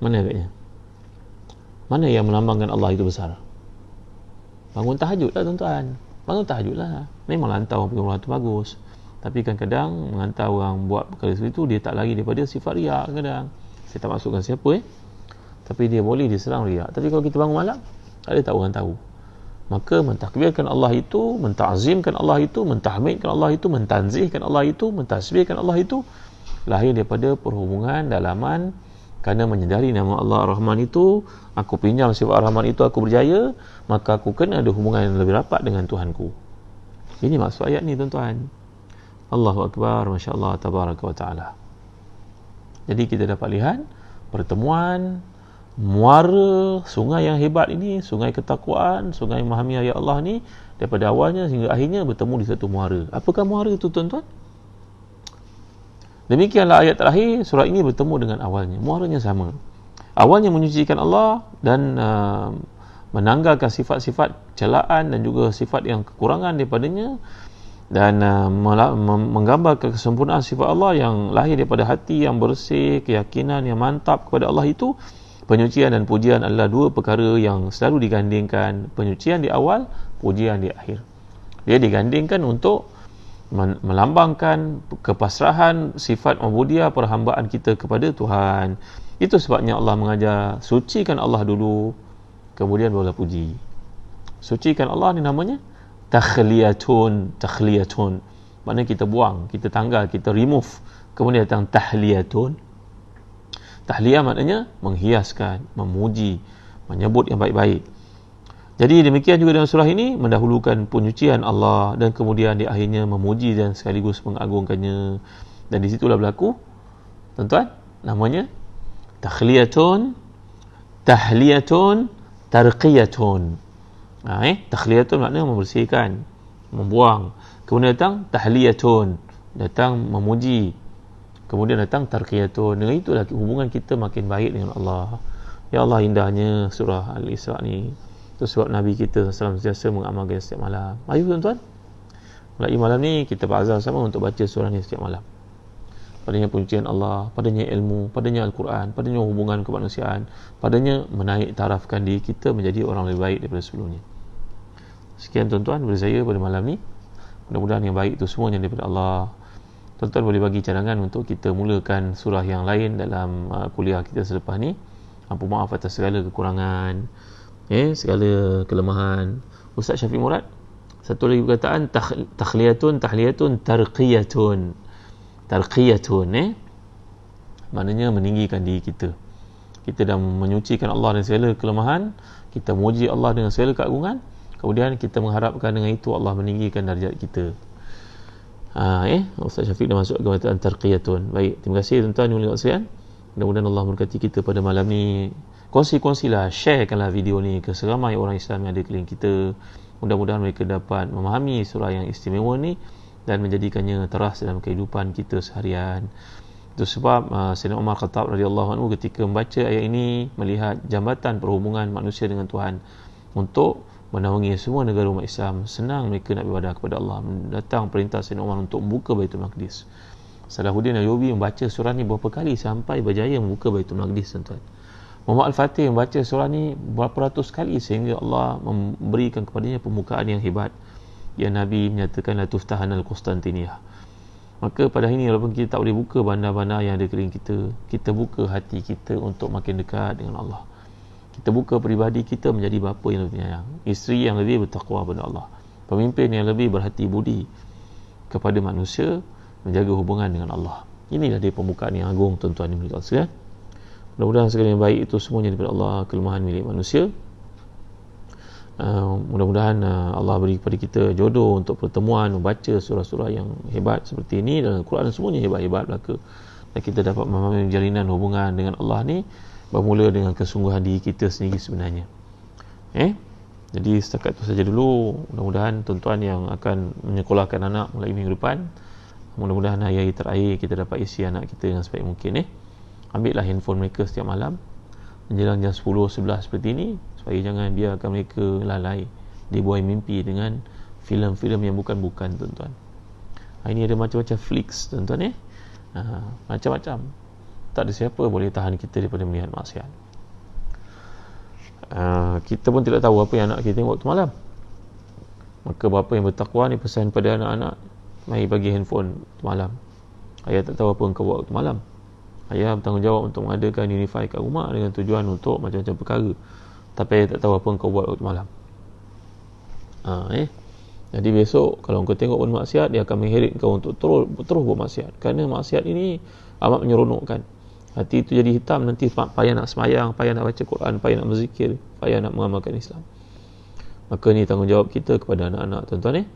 A: Mana agaknya? Mana yang melambangkan Allah itu besar? Bangun tahajud lah tuan-tuan. Bangun tahajud lah. Memang hantar orang pergi umrah itu bagus. Tapi kadang-kadang menghantar orang buat perkara seperti itu, dia tak lari daripada sifat riak kadang. Saya tak masukkan siapa tapi dia boleh diserang riak. Tapi kalau kita bangun malam, tak ada tak orang tahu. Maka mentakbirkan Allah itu, mentazimkan Allah itu, mentahmidkan Allah itu, mentanzihkan Allah itu, mentasbihkan Allah itu, lahir daripada perhubungan dalaman. Kerana menyedari nama Allah Ar-Rahman itu, aku pinjam sifat Ar-Rahman itu, aku berjaya, maka aku kena ada hubungan yang lebih rapat dengan Tuhanku. Ini maksud ayat ni tuan-tuan. Allahu Akbar, Masya Allah, Tabaraka wa Ta'ala. Jadi kita dapat lihat pertemuan muara sungai yang hebat ini, sungai ketakwaan, sungai memahami ayat Allah ni, daripada awalnya hingga akhirnya bertemu di satu muara. Apakah muara itu tuan-tuan? Demikianlah ayat terakhir surah ini bertemu dengan awalnya. Muaranya sama. Awalnya menyucikan Allah dan menanggalkan sifat-sifat celaan dan juga sifat yang kekurangan daripadanya, dan menggambarkan kesempurnaan sifat Allah yang lahir daripada hati yang bersih, keyakinan yang mantap kepada Allah itu. Penyucian dan pujian adalah dua perkara yang selalu digandingkan. Penyucian di awal, pujian di akhir. Dia digandingkan untuk melambangkan kepasrahan sifat ubudiyah, perhambaan kita kepada Tuhan. Itu sebabnya Allah mengajar, sucikan Allah dulu, kemudian barulah puji. Sucikan Allah ni namanya takhliyatun. Maknanya kita buang, kita tanggal, kita remove. Kemudian datang tahliyatun. Tahliyah maknanya menghiaskan, memuji, menyebut yang baik-baik. Jadi demikian juga dalam surah ini, mendahulukan penyucian Allah dan kemudian di akhirnya memuji dan sekaligus mengagungkannya. Dan di situlah berlaku tuan-tuan, namanya takhliyatun, tahliyatun, tarqiyatun. Takhliyatun maknanya membersihkan, membuang. Kemudian datang tahliyatun, datang memuji. Kemudian datang tarqiyatun. Dengan itulah hubungan kita makin baik dengan Allah. Ya Allah, indahnya surah Al-Isra ni. Itu sebab Nabi kita SAW sentiasa mengamalkan setiap malam. Ayo tuan-tuan, mulai malam ni kita berazam sama untuk baca surah ni setiap malam. padanya pujian Allah, padanya ilmu, padanya Al-Quran, padanya hubungan kemanusiaan, padanya menaik tarafkan diri kita menjadi orang lebih baik daripada sebelumnya. Sekian tuan-tuan dari saya pada malam ni. Mudah-mudahan yang baik itu semuanya daripada Allah. Tuan-tuan boleh bagi cadangan untuk kita mulakan surah yang lain dalam kuliah kita selepas ni. Ampun maaf atas segala kekurangan, segala kelemahan. Ustaz Syafiq Murad, satu lagi perkataan, takhliyatun, tarqiyatun, maknanya meninggikan diri kita. Kita dah menyucikan Allah dari segala kelemahan, kita memuji Allah dengan segala keagungan, kemudian kita mengharapkan dengan itu Allah meninggikan darjat kita. Ustaz Syafiq dah masuk ke perkataan tarqiyatun. Baik, terima kasih tuan-tuan yang mulia sekalian. Mudah-mudahan Allah memberkati kita pada malam ni. Kongsilah, sharekanlah video ni ke seramai orang Islam yang ada keliling kita. Mudah-mudahan mereka dapat memahami surah yang istimewa ni dan menjadikannya teras dalam kehidupan kita seharian. Itu sebab Sayyidina Umar Khattab radhiyallahu anhu ketika membaca ayat ini melihat jambatan perhubungan manusia dengan Tuhan untuk menaungi semua negara umat Islam. Senang mereka nak beribadah kepada Allah. Datang perintah Sayyidina Umar untuk membuka Baitul Maqdis. Salahuddin Ayyubi membaca surah ni berapa kali sampai berjaya membuka Baitul Maqdis, tuan-tuan. Muhammad Al-Fatih membaca surah ni berapa ratus kali sehingga Allah memberikan kepadanya pembukaan yang hebat. Ya Nabi menyatakan la tuftahanal Qustantiniyah. Maka pada hari ini walaupun kita tak boleh buka bandar-bandar yang ada keliling kita, kita buka hati kita untuk makin dekat dengan Allah. Kita buka peribadi kita menjadi bapa yang lebih penyayang, isteri yang lebih bertakwa kepada Allah, pemimpin yang lebih berhati budi kepada manusia, menjaga hubungan dengan Allah. Inilah dia pembukaan yang agung, tuan-tuan yang mulia sekalian. Mudah-mudahan segala yang baik itu semuanya daripada Allah, kelemahan milik manusia. Mudah-mudahan Allah beri kepada kita jodoh untuk pertemuan membaca surah-surah yang hebat seperti ini, dan Al-Quran semuanya hebat-hebat belaka, dan kita dapat memahami jalinan hubungan dengan Allah ni bermula dengan kesungguhan diri kita sendiri sebenarnya. Jadi setakat itu saja dulu. Mudah-mudahan tuan-tuan yang akan menyekolahkan anak mulai minggu depan, mudah-mudahan hari-hari terakhir kita dapat isi anak kita dengan sebaik mungkin. Ambillah handphone mereka setiap malam menjelang jam 10, 11 seperti ini, supaya jangan biarkan mereka lalai dibuai mimpi dengan filem-filem yang bukan-bukan, tuan-tuan. Ini ada macam-macam flicks, tuan-tuan. Macam-macam. Tak ada siapa boleh tahan kita daripada melihat maksiat. Kita pun tidak tahu apa yang anak kita tengok waktu malam. Maka bapa yang bertakwa ni pesan pada anak-anak, mari bagi handphone waktu malam. Ayah tak tahu apa engkau buat waktu malam. Ayah bertanggungjawab untuk mengadakan unify kat rumah dengan tujuan untuk macam-macam perkara, tapi ayah tak tahu apa engkau buat waktu malam. Jadi besok kalau engkau tengok benda maksiat, dia akan mengheret kau untuk terus buat maksiat. Kerana maksiat ini amat menyeronokkan. Hati itu jadi hitam, nanti payah nak semayang, payah nak baca Quran, payah nak berzikir, payah nak mengamalkan Islam. Maka ni tanggungjawab kita kepada anak-anak, tuan-tuan.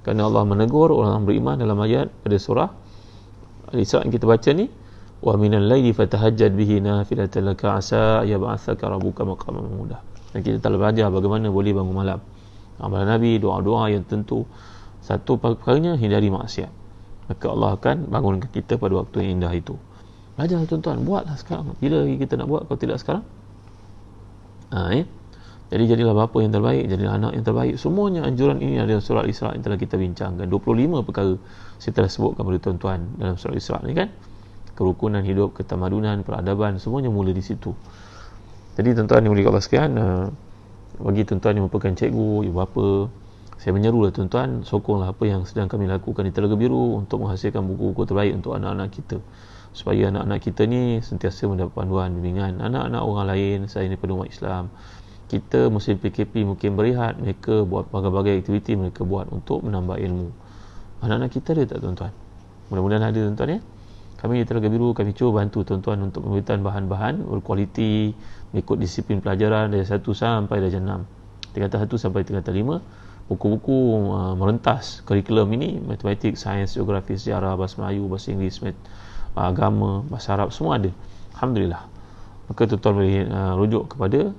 A: Kerana Allah menegur orang beriman dalam ayat pada surah Al-Isra yang kita baca ni, wa minal laili fatahajjad bihi nafilatan laka asa yab'atsaka rabbuka maqaman mahmuda. Dan kita telah belajar bagaimana boleh bangun malam. Amalan Nabi, doa-doa yang tentu. Satu perkaranya, hindari maksiat. Maka Allah akan bangunkan kita pada waktu yang indah itu. Belajar, tuan-tuan, buatlah sekarang. Bila kita nak buat kalau tidak sekarang? Jadi jadilah bapa yang terbaik, jadilah anak yang terbaik. Semuanya anjuran ini ada dalam surah Al-Isra yang telah kita bincangkan. 25 perkara saya telah sebutkan kepada tuan-tuan dalam surah Al-Isra ni kan. Kerukunan hidup, ketamadunan, peradaban, semuanya mula di situ. Jadi tuan-tuan yang mulia Allah sekalian, bagi tuan-tuan yang merupakan cikgu, ibu bapa, saya menyerulah tuan-tuan, sokonglah apa yang sedang kami lakukan di Telaga Biru untuk menghasilkan buku-buku terbaik untuk anak-anak kita, supaya anak-anak kita ni sentiasa mendapat panduan, bimbingan. Anak-anak orang lain, saya ni penuh umat Islam, kita musim PKP mungkin berehat, mereka buat berbagai aktiviti mereka buat untuk menambah ilmu. Anak-anak kita ada tak, tuan-tuan? Mudah-mudahan ada, tuan-tuan. Kami di Telaga Biru, kami cuba bantu tuan-tuan untuk pembuatan bahan-bahan berkualiti mengikut disiplin pelajaran dari 1 sampai darjah 6, tingkatan 1 sampai tingkatan 5. Buku-buku merentas kurikulum ini, matematik, sains, geografi, sejarah, bahasa Melayu, bahasa Inggeris, agama, bahasa Arab, semua ada. Alhamdulillah. Maka tuan-tuan boleh rujuk kepada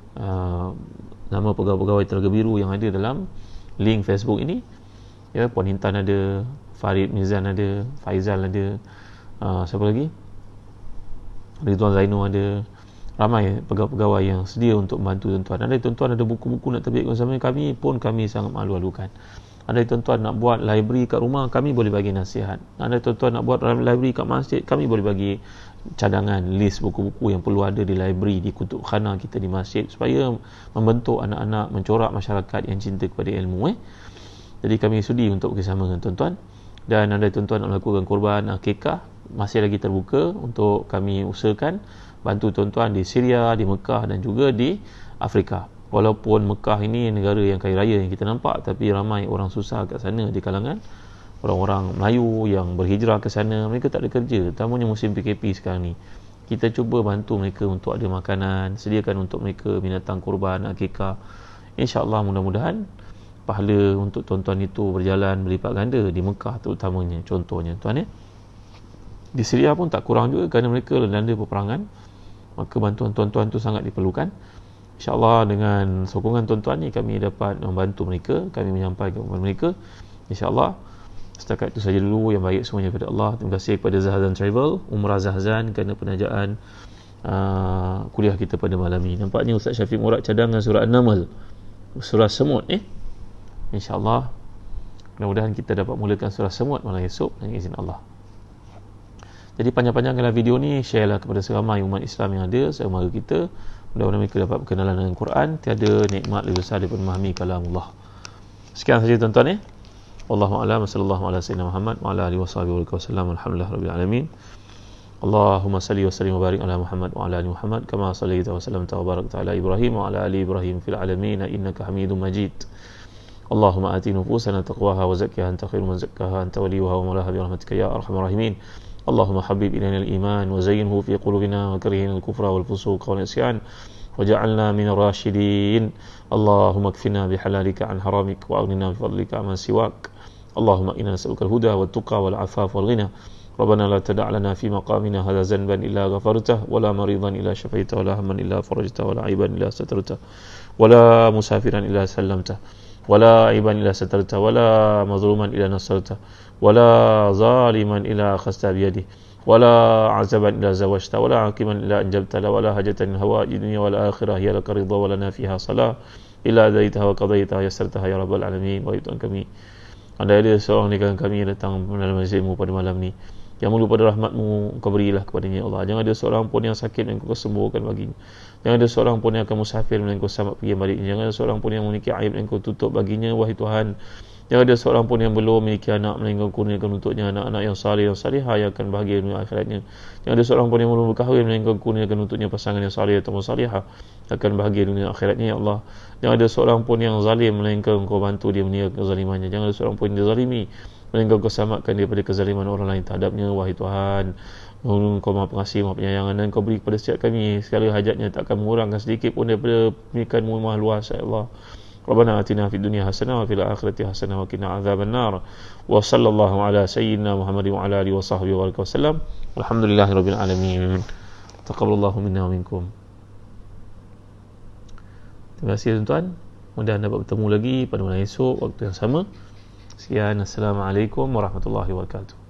A: nama pegawai-pegawai Telaga Biru yang ada dalam link Facebook ini. Ya, Puan Intan ada, Farid Mizan ada, Faizal ada, siapa lagi? Ridwan Zainul ada. Ramai pegawai-pegawai yang sedia untuk membantu tuan-tuan. Ada tuan-tuan ada buku-buku nak terbitkan bersama kami pun kami sangat malu-alukan. Andai tuan-tuan nak buat library kat rumah, kami boleh bagi nasihat. Andai tuan-tuan nak buat library kat masjid, kami boleh bagi cadangan, list buku-buku yang perlu ada di library, di kutubkhana kita di masjid, supaya membentuk anak-anak, mencorak masyarakat yang cinta kepada ilmu. Jadi kami sudi untuk bersama dengan tuan-tuan. Dan andai tuan-tuan nak melakukan korban akikah, masih lagi terbuka untuk kami usahakan bantu tuan-tuan di Syria, di Mekah dan juga di Afrika. Walaupun Mekah ini negara yang kaya raya yang kita nampak, tapi ramai orang susah kat sana di kalangan orang-orang Melayu yang berhijrah ke sana. Mereka tak ada kerja, terutamanya musim PKP sekarang ni. Kita cuba bantu mereka untuk ada makanan, sediakan untuk mereka binatang kurban, akikah. InsyaAllah mudah-mudahan pahala untuk tuan-tuan itu berjalan berlipat ganda di Mekah terutamanya, contohnya tuan ya. Di Syria pun tak kurang juga kerana mereka dilanda peperangan, maka bantuan tuan-tuan itu sangat diperlukan. InsyaAllah dengan sokongan tuan-tuan ni kami dapat membantu mereka, kami menyampaikan kepada mereka. InsyaAllah setakat itu saja dulu, yang baik semuanya kepada Allah. Terima kasih kepada Zahzan Travel, Umrah Zahzan, kerana penajaan kuliah kita pada malam ini. Nampaknya Ustaz Syafiq Murad cadangan surah An-Naml, surah Semut InsyaAllah mudah-mudahan kita dapat mulakan surah Semut malam esok dengan izin Allah. Jadi panjang-panjangkanlah video ni, share lah kepada seramai umat Islam yang ada semara kita. Mudah-mudahan mereka dapat berkenalan dengan Quran. Tiada nikmat lebih besar daripada memahami kalamullah. Sekian saja tuan-tuan Wallahu a'lam. Sallallahu ala sayyidina Muhammad wa ala alihi wasallam. Alhamdulillah rabbil alamin. Allahumma salli wa sallim wa barik ala Muhammad wa ala ali Muhammad kama sallaita wa sallamta wa barakta ala Ibrahim wa ala ali Ibrahim fil alamin innaka Hamidum Majid. Allahumma ati nufusana taqwaha wa zakkiha anta khairu man zakkaha anta waliyuha wa mawlaha bi rahmatika ya arhamar rahimin. اللهم حبب إلينا الإيمان وزينه في قلوبنا وكرهنا الكفر والفسوق والعصيان وجعلنا من الراشدين. اللهم اكفنا بحلالك عن حرامك وأغننا بفضلك عمن سواك. اللهم إنا نسألك الهدى والتقى والعفاف والغنى. ربنا لا تدع لنا في مقامنا هذا ذنبا إلا غفرته ولا مريضا إلا شفيته ولا هما إلا فرجته ولا عيبا إلا سترته ولا مسافرا إلا سلمته ولا عيبا إلا سترته ولا مظلوما إلا نصرته ولا ظالما إلا أخذت بيده ولا عزبا إلا زوجته ولا عاقما إلا أنجبت له ولا حاجة من هوائج الدنيا والآخرة هي لك رضا ولنا فيها صلاة إلا أديتها وقضيتها يسرتها يا رب العالمين. Wahai Tuhan kami, andai ada seorang di kalangan kami yang datang dalam masjid-Mu pada malam ni, yang mulu pada rahmat-Mu Engkau berilah kepadanya ya Allah. Jangan ada seorang pun yang sakit yang Engkau sembuhkan baginya. Jangan ada seorang pun yang akan musafir yang Engkau selamat pergi baliknya. Jangan ada seorang pun yang memiliki aib yang Engkau tutup baginya wahai Tuhan. Jangan ada seorang pun yang belum memiliki anak melainkan kurniakan untuknya anak-anak yang saleh, yang salihah yang akan bahagia dunia akhiratnya. Jangan ada seorang pun yang belum berkahwin melainkan kurniakan untuknya pasangan yang saleh atau salihah akan bahagia dunia akhiratnya ya Allah. Jangan ada seorang pun yang zalim melainkan Engkau bantu dia meninggalkan kezalimannya. Jangan ada seorang pun yang dizalimi melainkan Engkau selamatkan dia daripada kezaliman orang lain terhadapnya wahai Tuhan. Engkau Maha Pengasih, Maha Penyayang, dan Engkau beri kepada setiap kami segala hajatnya, tak akan mengurangkan sedikit pun daripada pemilikan-Mu Maha luas ya Allah. ربنا آتنا في الدنيا حسنة وفي الآخرة حسنة وقنا عذاب النار وصلى الله على سيدنا محمد وعلى آله وصحبه وسلم والحمد لله رب العالمين. تقبل الله منا ومنكم. Terima kasih tuan-tuan. Mudah-mudahan dapat bertemu lagi pada malam esok waktu yang sama. Sekian, Assalamualaikum warahmatullahi wabarakatuh.